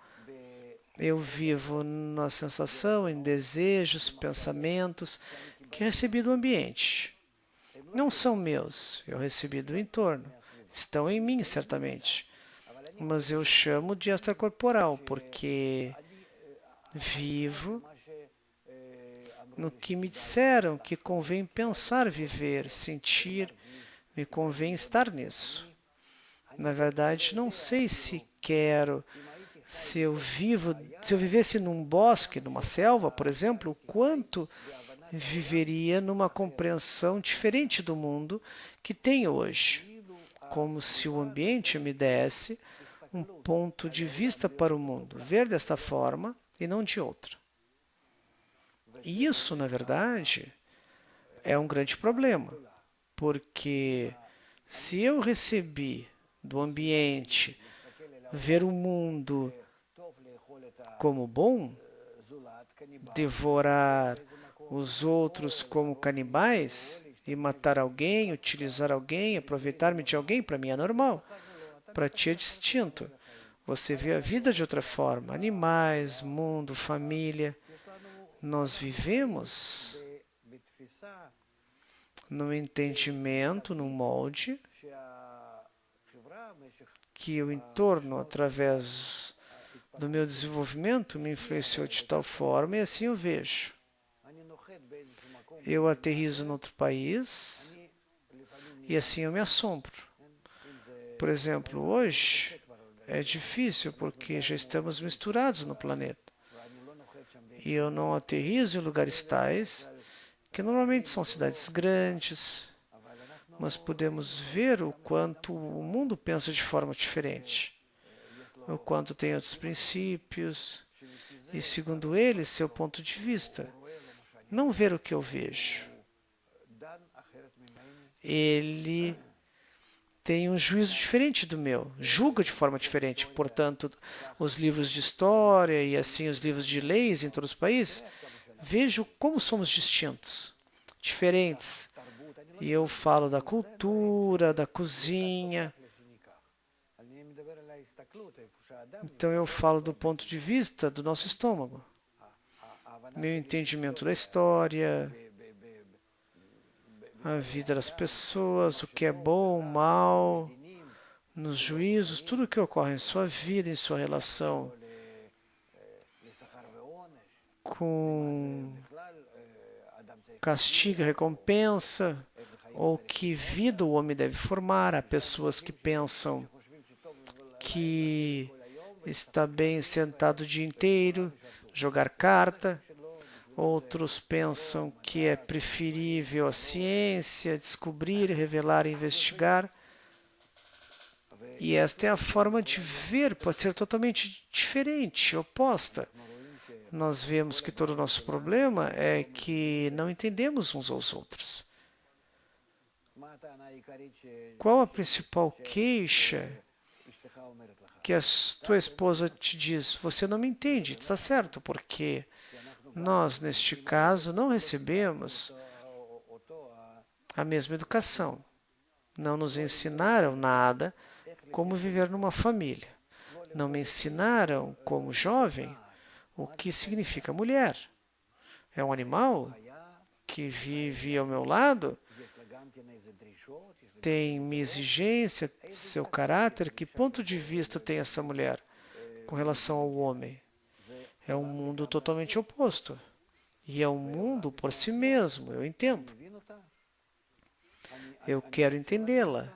Eu vivo na sensação, em desejos, pensamentos que recebi do ambiente. Não são meus, eu recebi do entorno. Estão em mim, certamente. Mas eu chamo de extracorporal, porque vivo no que me disseram que convém pensar, viver, sentir, me convém estar nisso. Na verdade, não sei se quero, se eu vivesse num bosque, numa selva, por exemplo, o quanto viveria numa compreensão diferente do mundo que tenho hoje, como se o ambiente me desse um ponto de vista para o mundo, ver desta forma e não de outra. E isso, na verdade, é um grande problema, porque se eu recebi do ambiente ver o mundo como bom, devorar os outros como canibais e matar alguém, utilizar alguém, aproveitar-me de alguém, para mim é normal. Para ti é distinto. Você vê a vida de outra forma. Animais, mundo, família. Nós vivemos num entendimento, num molde, que o entorno, através do meu desenvolvimento, me influenciou de tal forma, e assim eu vejo. Eu aterrizo em outro país, e assim eu me assombro. Por exemplo, hoje é difícil, porque já estamos misturados no planeta. E eu não aterrizo em lugares tais, que normalmente são cidades grandes, mas podemos ver o quanto o mundo pensa de forma diferente, o quanto tem outros princípios, e segundo ele, seu ponto de vista, não ver o que eu vejo. Ele tem um juízo diferente do meu, julga de forma diferente. Portanto, os livros de história e assim os livros de leis em todos os países, vejo como somos distintos, diferentes. E eu falo da cultura, da cozinha. Então eu falo do ponto de vista do nosso estômago, meu entendimento da história, a vida das pessoas, o que é bom, o mal, nos juízos, tudo o que ocorre em sua vida, em sua relação com castigo e recompensa, ou que vida o homem deve formar. Há pessoas que pensam que está bem sentado o dia inteiro, jogar carta. Outros pensam que é preferível a ciência, descobrir, revelar, investigar. E esta é a forma de ver, pode ser totalmente diferente, oposta. Nós vemos que todo o nosso problema é que não entendemos uns aos outros. Qual a principal queixa que a tua esposa te diz? Você não me entende, está certo, porque nós, neste caso, não recebemos a mesma educação. Não nos ensinaram nada como viver numa família. Não me ensinaram, como jovem, o que significa mulher. É um animal que vive ao meu lado, tem minha exigência, seu caráter. Que ponto de vista tem essa mulher com relação ao homem? É um mundo totalmente oposto. E é um mundo por si mesmo, eu entendo. Eu quero entendê-la.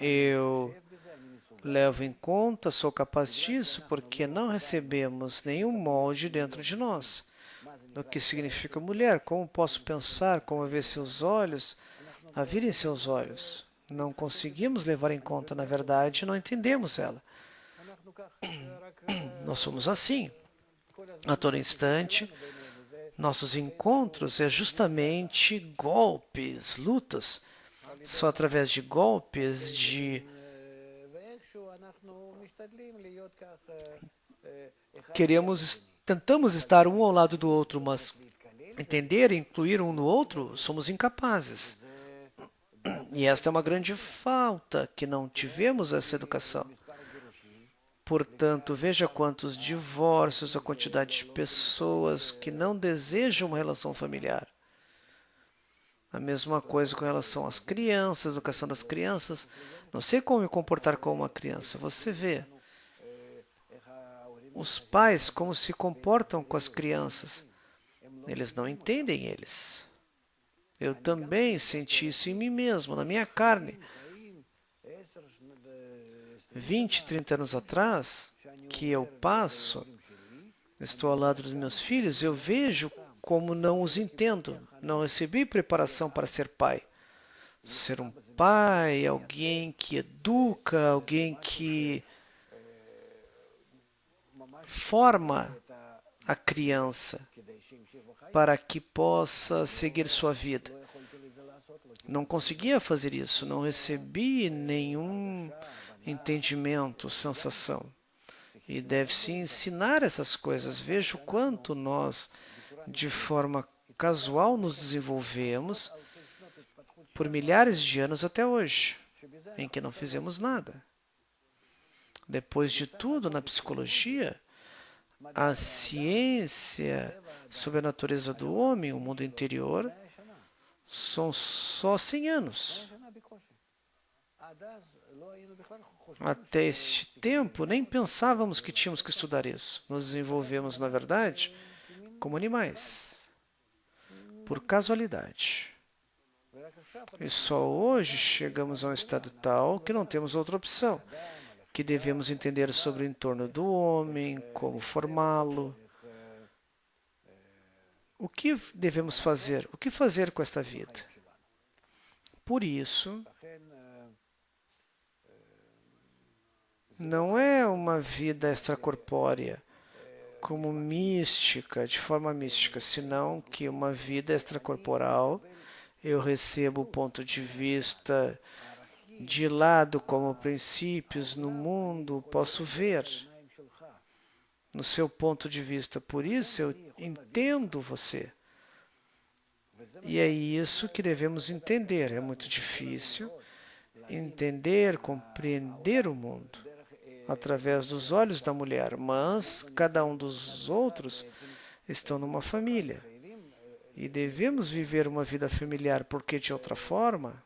Eu levo em conta, sou capaz disso, porque não recebemos nenhum molde dentro de nós. Do que significa mulher, como posso pensar, como ver seus olhos, a vida em seus olhos. Não conseguimos levar em conta, na verdade, não entendemos ela. Nós somos assim. A todo instante, nossos encontros é justamente golpes, lutas. Só através de golpes, tentamos estar um ao lado do outro, mas entender e incluir um no outro, somos incapazes. E esta é uma grande falta, que não tivemos essa educação. Portanto, veja quantos divórcios, a quantidade de pessoas que não desejam uma relação familiar. A mesma coisa com relação às crianças, a educação das crianças. Não sei como me comportar como uma criança. Você vê os pais como se comportam com as crianças. Eles não entendem eles. Eu também senti isso em mim mesmo, na minha carne. 20, 30 anos atrás, que eu passo, estou ao lado dos meus filhos, eu vejo como não os entendo. Não recebi preparação para ser pai. Ser um pai, alguém que educa, alguém que forma a criança para que possa seguir sua vida. Não conseguia fazer isso, não recebi nenhum entendimento, sensação. E deve-se ensinar essas coisas. Veja o quanto nós, de forma casual, nos desenvolvemos por milhares de anos até hoje, em que não fizemos nada. Depois de tudo, na psicologia, a ciência sobre a natureza do homem, o mundo interior, são só 100 anos. Até este tempo, nem pensávamos que tínhamos que estudar isso. Nos desenvolvemos, na verdade, como animais, por casualidade. E só hoje chegamos a um estado tal que não temos outra opção, que devemos entender sobre o entorno do homem, como formá-lo. O que devemos fazer? O que fazer com esta vida? Por isso, não é uma vida extracorpórea, como mística, de forma mística, senão que uma vida extracorporal, eu recebo o ponto de vista de lado como princípios no mundo, posso ver no seu ponto de vista. Por isso eu entendo você. E é isso que devemos entender. É muito difícil entender, compreender o mundo através dos olhos da mulher, mas cada um dos outros estão numa família. E devemos viver uma vida familiar, porque de outra forma,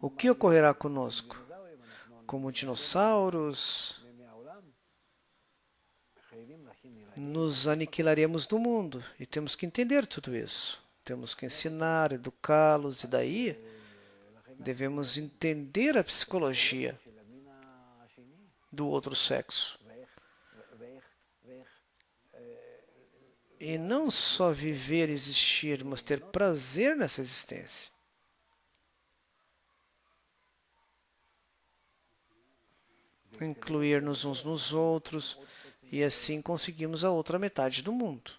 o que ocorrerá conosco? Como dinossauros, nos aniquilaremos do mundo. E temos que entender tudo isso. Temos que ensinar, educá-los, e daí devemos entender a psicologia do outro sexo. E não só viver e existir, mas ter prazer nessa existência. Incluir-nos uns nos outros, e assim conseguimos a outra metade do mundo.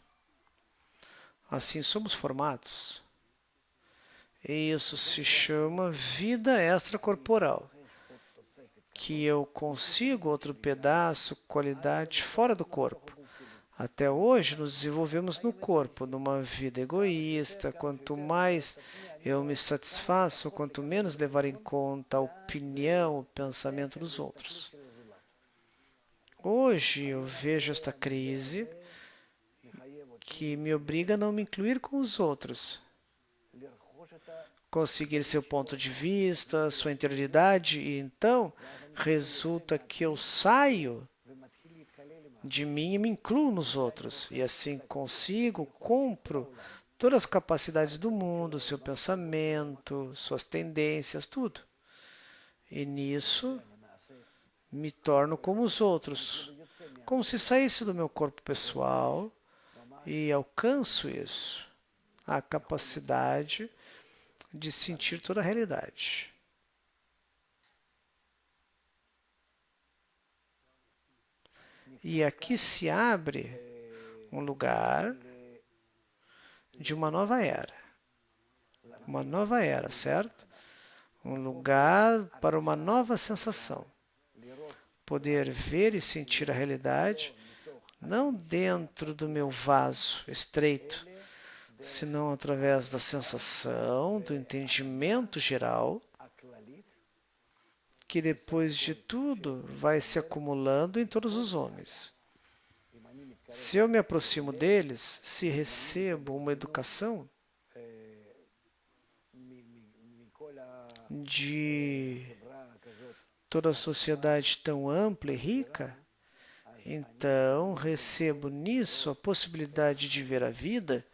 Assim somos formados. E isso se chama vida extracorporal, que eu consigo outro pedaço, qualidade fora do corpo. Até hoje nos desenvolvemos no corpo, numa vida egoísta. Quanto mais eu me satisfaço, quanto menos levar em conta a opinião, o pensamento dos outros. Hoje eu vejo esta crise que me obriga a não me incluir com os outros. Conseguir seu ponto de vista, sua interioridade, e então resulta que eu saio de mim e me incluo nos outros. E assim consigo, compro todas as capacidades do mundo, seu pensamento, suas tendências, tudo. E nisso me torno como os outros, como se saísse do meu corpo pessoal, e alcanço isso, a capacidade de sentir toda a realidade. E aqui se abre um lugar de uma nova era. Uma nova era, certo? Um lugar para uma nova sensação. Poder ver e sentir a realidade, não dentro do meu vaso estreito, senão através da sensação, do entendimento geral, que depois de tudo vai se acumulando em todos os homens. Se eu me aproximo deles, se recebo uma educação de toda a sociedade tão ampla e rica, então recebo nisso a possibilidade de ver a vida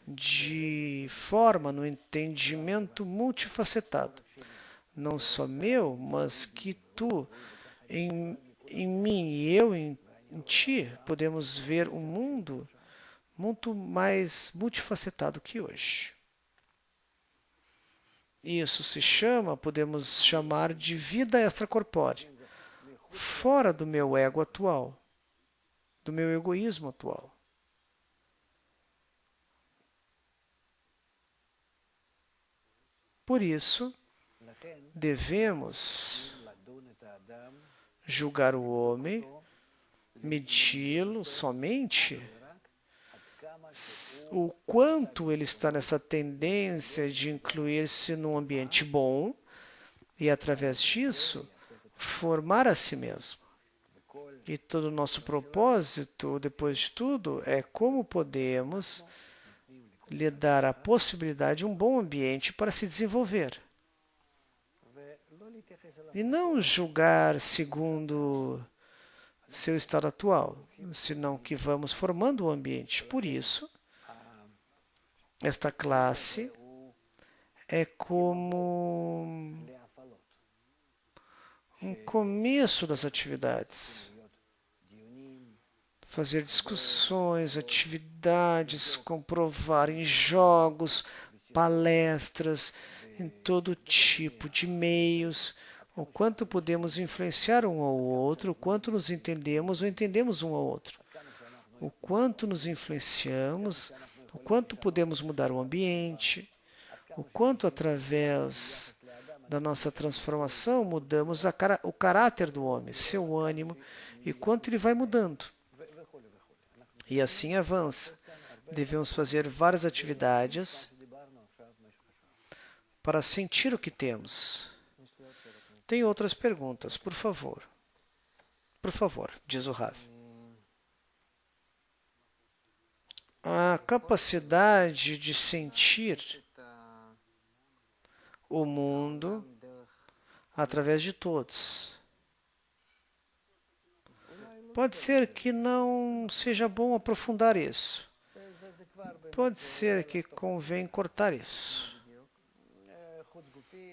de forma, no entendimento multifacetado. Não só meu, mas que tu, em mim e eu em ti, podemos ver um mundo muito mais multifacetado que hoje. Isso se chama, podemos chamar de vida extracorpórea, fora do meu ego atual, do meu egoísmo atual. Por isso, devemos julgar o homem, medi-lo somente o quanto ele está nessa tendência de incluir-se num ambiente bom e, através disso, formar a si mesmo. E todo o nosso propósito, depois de tudo, é como podemos lhe dar a possibilidade de um bom ambiente para se desenvolver. E não julgar segundo seu estado atual, senão que vamos formando o ambiente. Por isso, esta classe é como um começo das atividades. Fazer discussões, atividades, comprovar em jogos, palestras, em todo tipo de meios, o quanto podemos influenciar um ao outro, o quanto nos entendemos ou entendemos um ao outro, o quanto nos influenciamos, o quanto podemos mudar o ambiente, o quanto através da nossa transformação mudamos o caráter do homem, seu ânimo, e quanto ele vai mudando. E assim avança. Devemos fazer várias atividades para sentir o que temos. Tem outras perguntas, por favor. Por favor, diz o Rav. A capacidade de sentir o mundo através de todos. Pode ser que não seja bom aprofundar isso. Pode ser que convém cortar isso.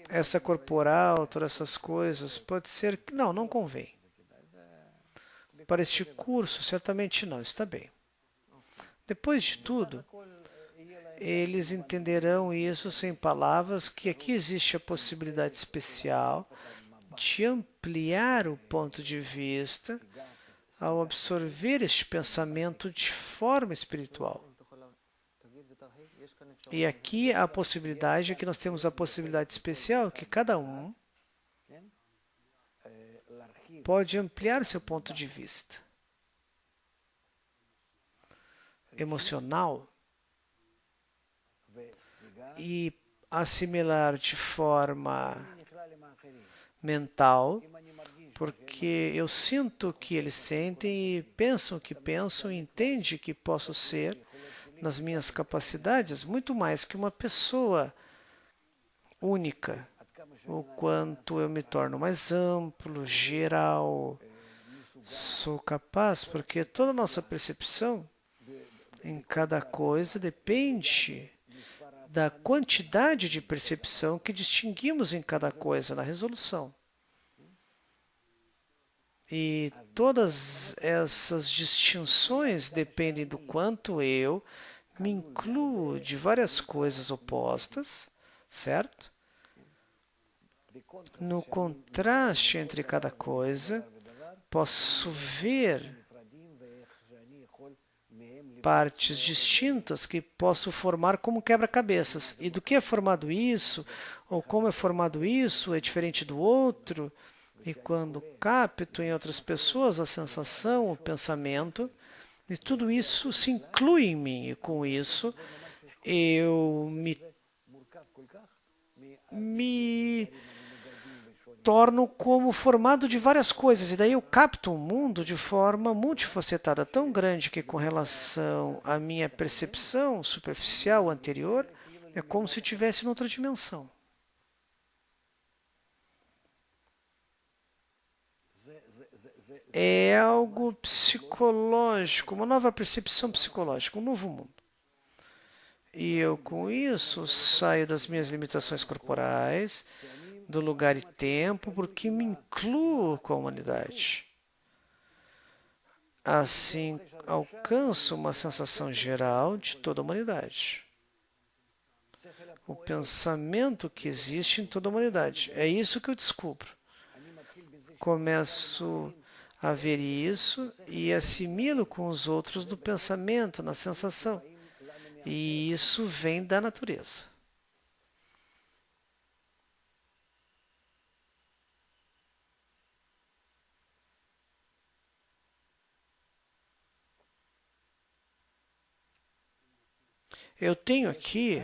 Essa corporal, todas essas coisas, pode ser que não convém. Para este curso, certamente não, está bem. Depois de tudo, eles entenderão isso sem palavras, que aqui existe a possibilidade especial de ampliar o ponto de vista ao absorver este pensamento de forma espiritual. E aqui a possibilidade, aqui nós temos a possibilidade especial que cada um pode ampliar seu ponto de vista emocional e assimilar de forma mental, porque eu sinto o que eles sentem e pensam o que pensam e entendem que posso ser nas minhas capacidades muito mais que uma pessoa única, o quanto eu me torno mais amplo, geral, sou capaz, porque toda a nossa percepção em cada coisa depende da quantidade de percepção que distinguimos em cada coisa na resolução. E todas essas distinções dependem do quanto eu me incluo de várias coisas opostas, certo? No contraste entre cada coisa, posso ver partes distintas que posso formar como quebra-cabeças. E do que é formado isso, ou como é formado isso, é diferente do outro. E quando capto em outras pessoas a sensação, o pensamento, e tudo isso se inclui em mim. E com isso, eu me torno como formado de várias coisas. E daí eu capto o mundo de forma multifacetada, tão grande que com relação à minha percepção superficial anterior, é como se estivesse em outra dimensão. É algo psicológico, uma nova percepção psicológica, um novo mundo. E eu, com isso, saio das minhas limitações corporais, do lugar e tempo, porque me incluo com a humanidade. Assim, alcanço uma sensação geral de toda a humanidade. O pensamento que existe em toda a humanidade. É isso que eu descubro. Começo a ver isso e assimilo com os outros do pensamento, na sensação. E isso vem da natureza. Eu tenho aqui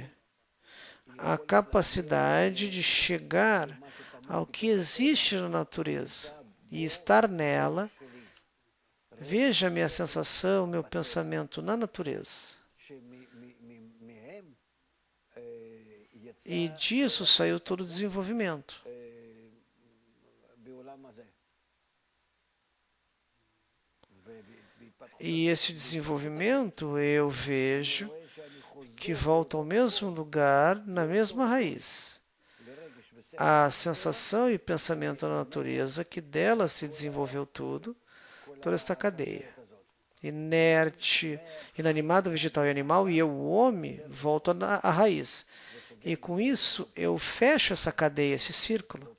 a capacidade de chegar ao que existe na natureza e estar nela. Veja a minha sensação, meu pensamento na natureza. E disso saiu todo o desenvolvimento. E esse desenvolvimento eu vejo que volta ao mesmo lugar, na mesma raiz. A sensação e pensamento na natureza, que dela se desenvolveu tudo, toda esta cadeia. Inerte, inanimado, vegetal e animal, e eu, o homem, volto à raiz. E com isso, eu fecho essa cadeia, esse círculo,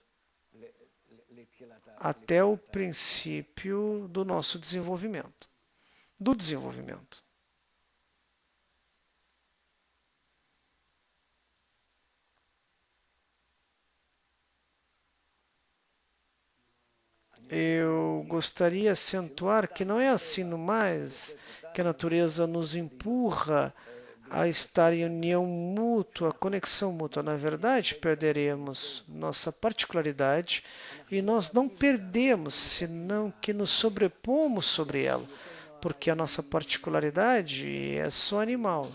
até o princípio do nosso desenvolvimento. Do desenvolvimento. Eu gostaria de acentuar que não é assim no mais, que a natureza nos empurra a estar em união mútua, conexão mútua. Na verdade, perderemos nossa particularidade e nós não perdemos, senão que nos sobrepomos sobre ela, porque a nossa particularidade é só animal.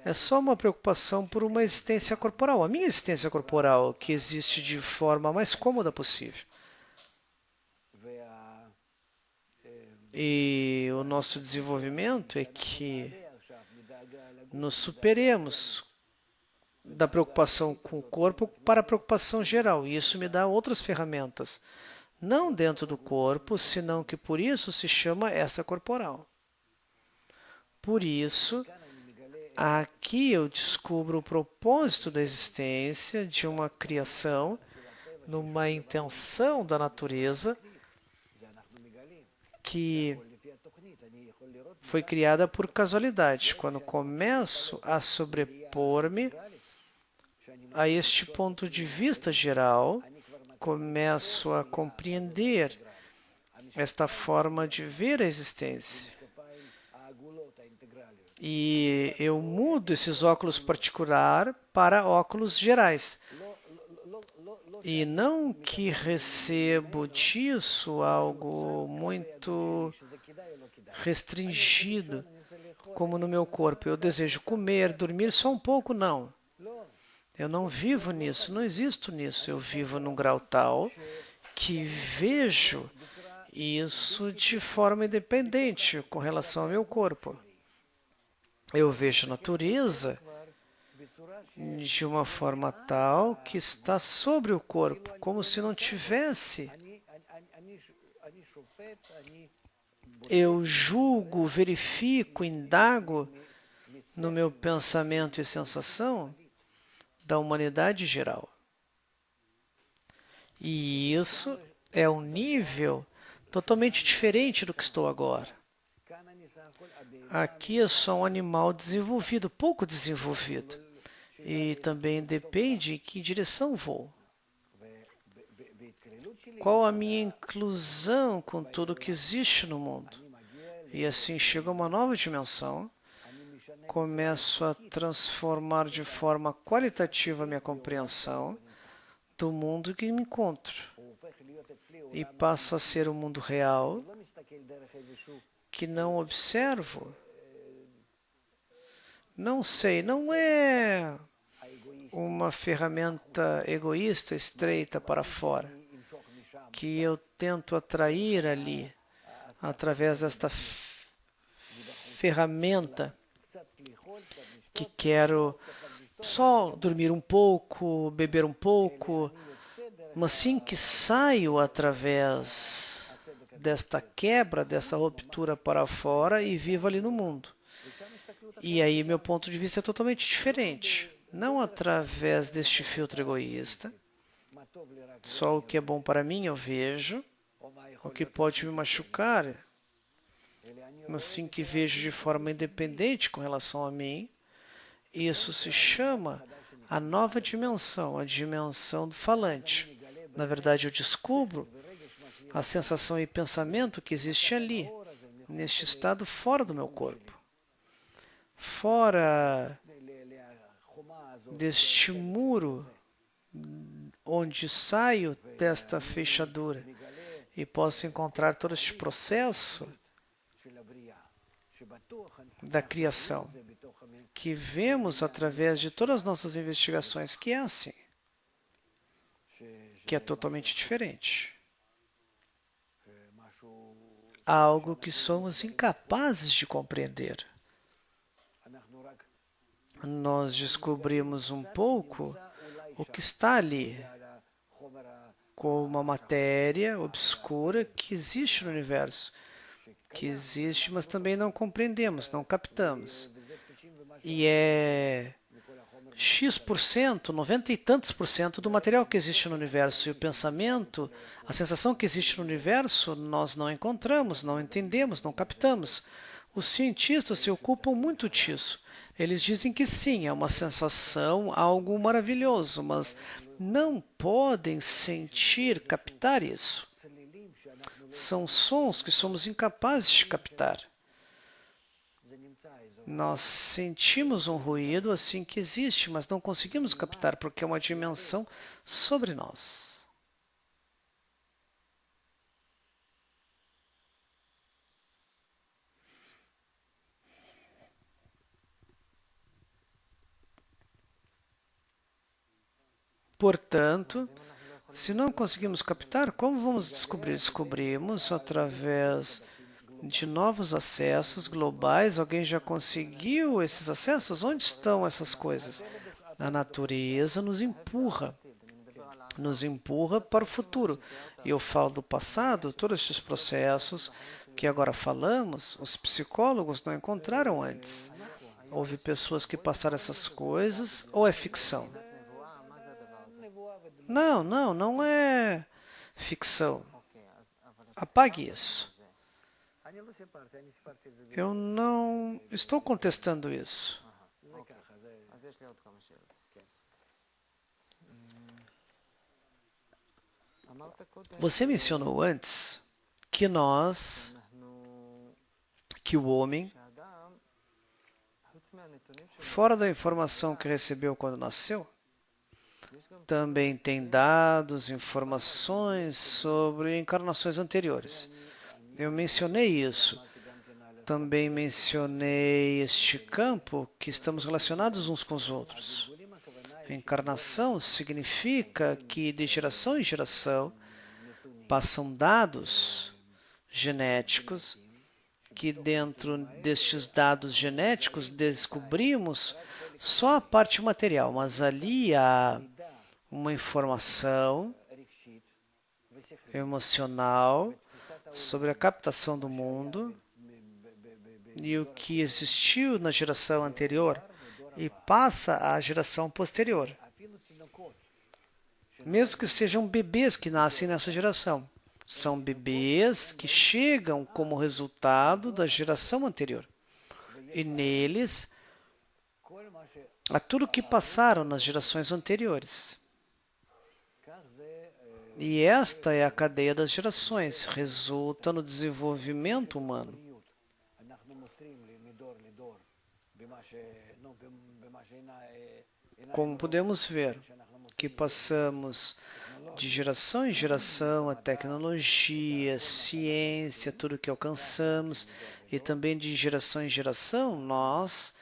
É só uma preocupação por uma existência corporal, a minha existência corporal, que existe de forma mais cômoda possível. E o nosso desenvolvimento é que nos superemos da preocupação com o corpo para a preocupação geral. E isso me dá outras ferramentas, não dentro do corpo, senão que por isso se chama extracorporal. Por isso, aqui eu descubro o propósito da existência de uma criação numa intenção da natureza que foi criada por casualidade. Quando começo a sobrepor-me a este ponto de vista geral, começo a compreender esta forma de ver a existência. E eu mudo esses óculos particular para óculos gerais. E não que recebo disso algo muito restringido, como no meu corpo. Eu desejo comer, dormir só um pouco, não. Eu não vivo nisso, não existo nisso. Eu vivo num grau tal que vejo isso de forma independente com relação ao meu corpo. Eu vejo a natureza de uma forma tal que está sobre o corpo, como se não tivesse. Eu julgo, verifico, indago no meu pensamento e sensação da humanidade geral. E isso é um nível totalmente diferente do que estou agora. Aqui eu sou um animal desenvolvido, pouco desenvolvido. E também depende em que direção vou. Qual a minha inclusão com tudo que existe no mundo? E assim chego a uma nova dimensão, começo a transformar de forma qualitativa a minha compreensão do mundo que me encontro. E passa a ser um mundo real que não observo. Não sei, não é uma ferramenta egoísta estreita para fora, que eu tento atrair ali, através desta ferramenta, que quero só dormir um pouco, beber um pouco, mas sim que saio através desta quebra, dessa ruptura para fora e vivo ali no mundo. E aí meu ponto de vista é totalmente diferente. Não através deste filtro egoísta. Só o que é bom para mim eu vejo. O que pode me machucar, mas sim que vejo de forma independente com relação a mim. Isso se chama a nova dimensão, a dimensão do falante. Na verdade, eu descubro a sensação e pensamento que existe ali, neste estado fora do meu corpo. Fora deste muro onde saio desta fechadura e posso encontrar todo este processo da criação que vemos através de todas as nossas investigações, que é assim, que é totalmente diferente. Algo que somos incapazes de compreender. Nós descobrimos um pouco o que está ali, com uma matéria obscura que existe no universo, que existe, mas também não compreendemos, não captamos. E é X%, 90 e tantos por cento do material que existe no universo. E o pensamento, a sensação que existe no universo, nós não encontramos, não entendemos, não captamos. Os cientistas se ocupam muito disso. Eles dizem que sim, é uma sensação, algo maravilhoso, mas não podem sentir, captar isso. São sons que somos incapazes de captar. Nós sentimos um ruído assim que existe, mas não conseguimos captar porque é uma dimensão sobre nós. Portanto, se não conseguimos captar, como vamos descobrir? Descobrimos através de novos acessos globais. Alguém já conseguiu esses acessos? Onde estão essas coisas? A natureza nos empurra para o futuro. E eu falo do passado, todos esses processos que agora falamos, os psicólogos não encontraram antes. Houve pessoas que passaram essas coisas, ou é ficção? Não, não é ficção. Apague isso. Eu não estou contestando isso. Você mencionou antes que o homem, fora da informação que recebeu quando nasceu, também tem dados, informações sobre encarnações anteriores. Eu mencionei isso. Também mencionei este campo que estamos relacionados uns com os outros. Encarnação significa que de geração em geração passam dados genéticos, que dentro destes dados genéticos descobrimos só a parte material, mas ali há uma informação emocional sobre a captação do mundo e o que existiu na geração anterior e passa à geração posterior. Mesmo que sejam bebês que nascem nessa geração. São bebês que chegam como resultado da geração anterior. E neles há tudo o que passaram nas gerações anteriores. E esta é a cadeia das gerações, resulta no desenvolvimento humano. Como podemos ver, que passamos de geração em geração a tecnologia, ciência, tudo que alcançamos, e também de geração em geração nós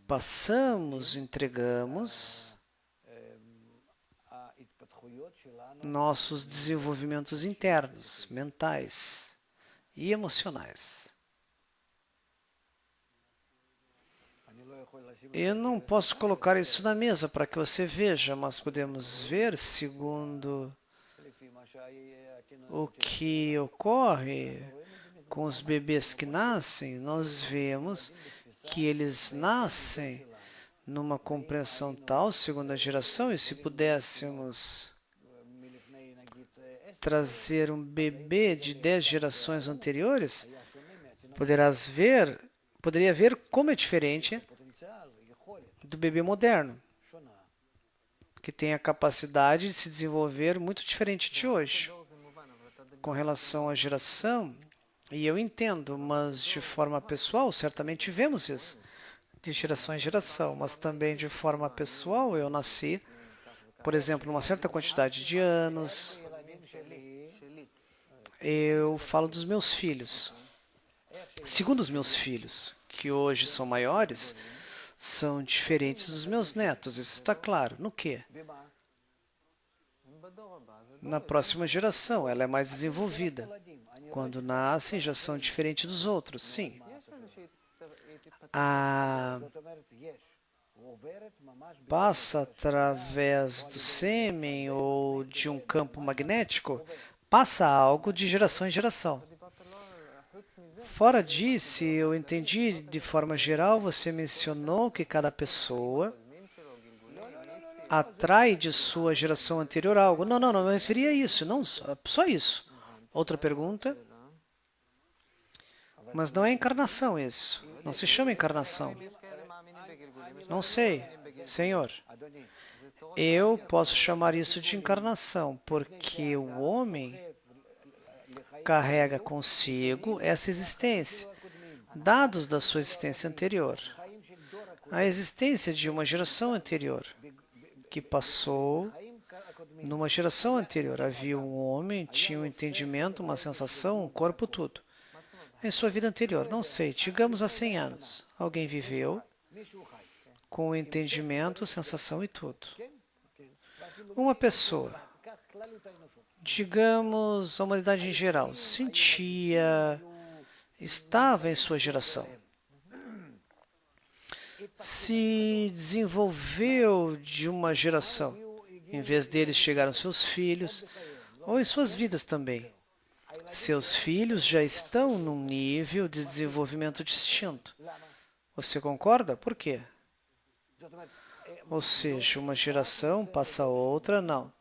passamos, entregamos nossos desenvolvimentos internos, mentais e emocionais. Eu não posso colocar isso na mesa para que você veja, mas podemos ver, segundo o que ocorre com os bebês que nascem, nós vemos que eles nascem numa compreensão tal, segunda geração, e se pudéssemos trazer um bebê de 10 gerações anteriores, poderia ver como é diferente do bebê moderno, que tem a capacidade de se desenvolver muito diferente de hoje. Com relação à geração, e eu entendo, mas de forma pessoal, certamente vemos isso, de geração em geração, mas também de forma pessoal, eu nasci, por exemplo, numa certa quantidade de anos. Eu falo dos meus filhos. Segundo os meus filhos, que hoje são maiores, são diferentes dos meus netos. Isso está claro. No quê? Na próxima geração, ela é mais desenvolvida. Quando nascem, já são diferentes dos outros, sim. Passa através do sêmen ou de um campo magnético, passa algo de geração em geração. Fora disso, eu entendi de forma geral, você mencionou que cada pessoa atrai de sua geração anterior algo. Não, eu me referia a isso, não só isso. Outra pergunta? Mas não é encarnação isso. Não se chama encarnação. Não sei, Senhor. Eu posso chamar isso de encarnação, porque o homem carrega consigo essa existência, dados da sua existência anterior. A existência de uma geração anterior, que passou numa geração anterior. Havia um homem, tinha um entendimento, uma sensação, um corpo, tudo. Em sua vida anterior, não sei, digamos há 100 anos, alguém viveu com o entendimento, sensação e tudo. Uma pessoa, digamos a humanidade em geral, sentia, estava em sua geração. Se desenvolveu de uma geração. Em vez deles chegaram seus filhos, ou em suas vidas também. Seus filhos já estão num nível de desenvolvimento distinto. Você concorda? Por quê? Ou seja, uma geração passa a outra, não.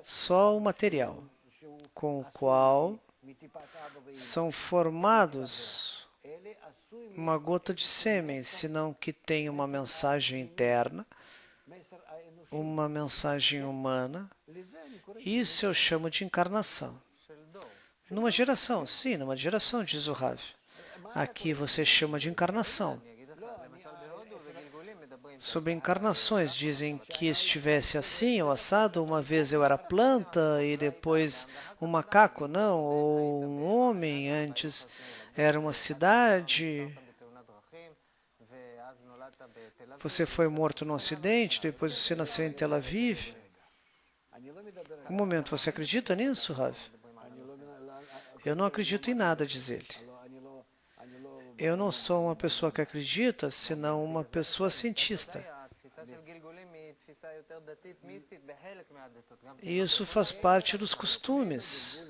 Só o material com o qual são formados uma gota de sêmen, senão que tem uma mensagem interna, uma mensagem humana. Isso eu chamo de encarnação. Numa geração, sim, numa geração, diz o Rav. Aqui você chama de encarnação. Sobre encarnações, dizem que estivesse assim ou assado, uma vez eu era planta e depois um macaco, não, ou um homem, antes era uma cidade. Você foi morto num acidente, depois você nasceu em Tel Aviv. Um momento, você acredita nisso, Rav? Eu não acredito em nada, diz ele. Eu não sou uma pessoa que acredita, senão uma pessoa cientista. Isso faz parte dos costumes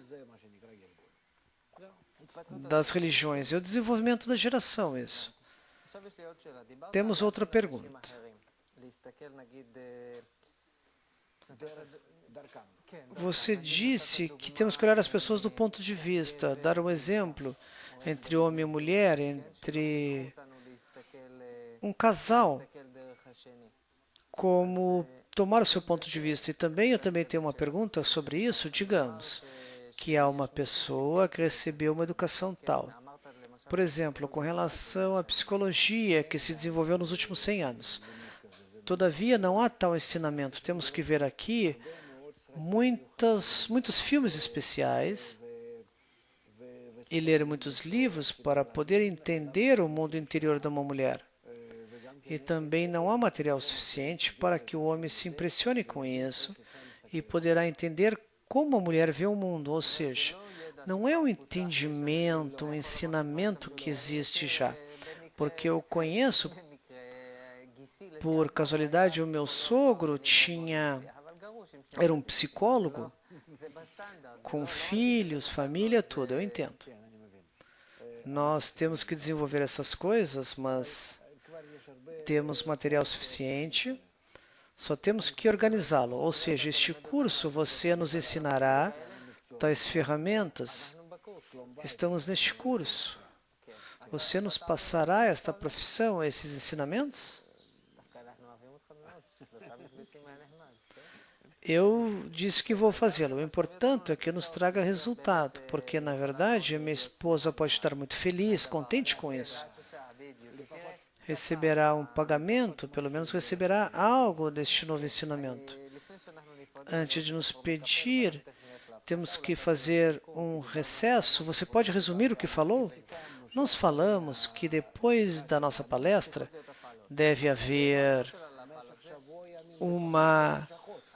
das religiões. É o desenvolvimento da geração, isso. Temos outra pergunta. Você disse que temos que olhar as pessoas do ponto de vista, dar um exemplo entre homem e mulher, entre um casal, como tomar o seu ponto de vista. E também eu também tenho uma pergunta sobre isso. Digamos que há uma pessoa que recebeu uma educação tal. Por exemplo, com relação à psicologia que se desenvolveu nos últimos 100 anos. Todavia, não há tal ensinamento. Temos que ver aqui muitos filmes especiais e ler muitos livros para poder entender o mundo interior de uma mulher. E também não há material suficiente para que o homem se impressione com isso e poderá entender como a mulher vê o mundo. Ou seja, não é um entendimento, um ensinamento que existe já. Porque eu conheço, por casualidade, o meu sogro era um psicólogo com filhos, família, tudo, eu entendo. Nós temos que desenvolver essas coisas, mas temos material suficiente, só temos que organizá-lo. Ou seja, este curso você nos ensinará tais ferramentas. Estamos neste curso. Você nos passará esta profissão, esses ensinamentos? Eu disse que vou fazê-lo. O importante é que nos traga resultado, porque, na verdade, minha esposa pode estar muito feliz, contente com isso. Receberá um pagamento, pelo menos receberá algo deste novo ensinamento. Antes de nos pedir, temos que fazer um recesso. Você pode resumir o que falou? Nós falamos que depois da nossa palestra deve haver uma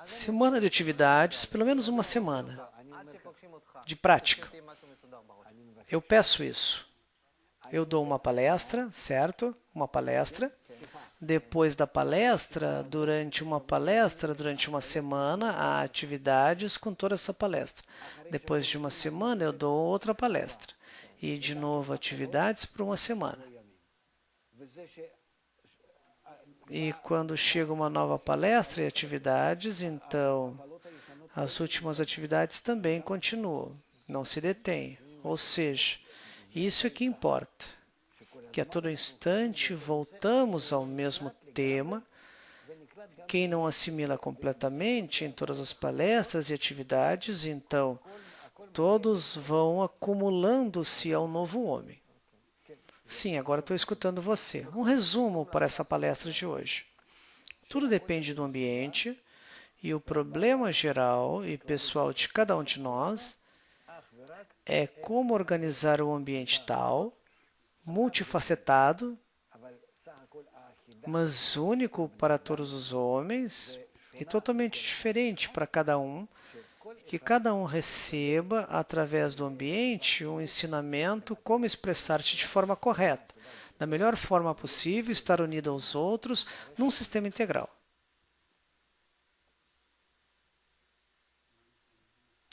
semana de atividades, pelo menos uma semana de prática. Eu peço isso. Eu dou uma palestra, certo? Uma palestra. Depois da palestra, durante uma semana, há atividades com toda essa palestra. Depois de uma semana, eu dou outra palestra. E, de novo, atividades por uma semana. E quando chega uma nova palestra e atividades, então as últimas atividades também continuam, não se detêm. Ou seja, isso é que importa, que a todo instante voltamos ao mesmo tema. Quem não assimila completamente em todas as palestras e atividades, então todos vão acumulando-se ao novo homem. Sim, agora estou escutando você. Um resumo para essa palestra de hoje. Tudo depende do ambiente e o problema geral e pessoal de cada um de nós é como organizar o ambiente tal, multifacetado, mas único para todos os homens e totalmente diferente para cada um, que cada um receba, através do ambiente, um ensinamento como expressar-se de forma correta, da melhor forma possível, estar unido aos outros, num sistema integral.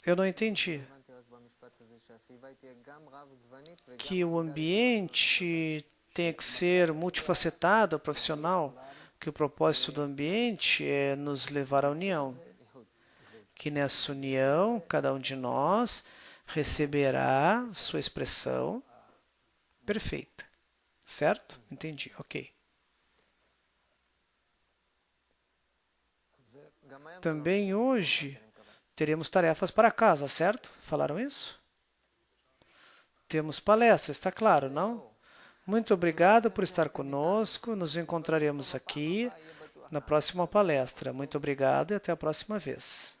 Eu não entendi. Que o ambiente tenha que ser multifacetado, profissional, que o propósito do ambiente é nos levar à união. Que nessa união, cada um de nós receberá sua expressão perfeita. Certo? Entendi. Ok. Também hoje teremos tarefas para casa, certo? Falaram isso? Temos palestra, está claro, não? Muito obrigado por estar conosco. Nos encontraremos aqui na próxima palestra. Muito obrigado e até a próxima vez.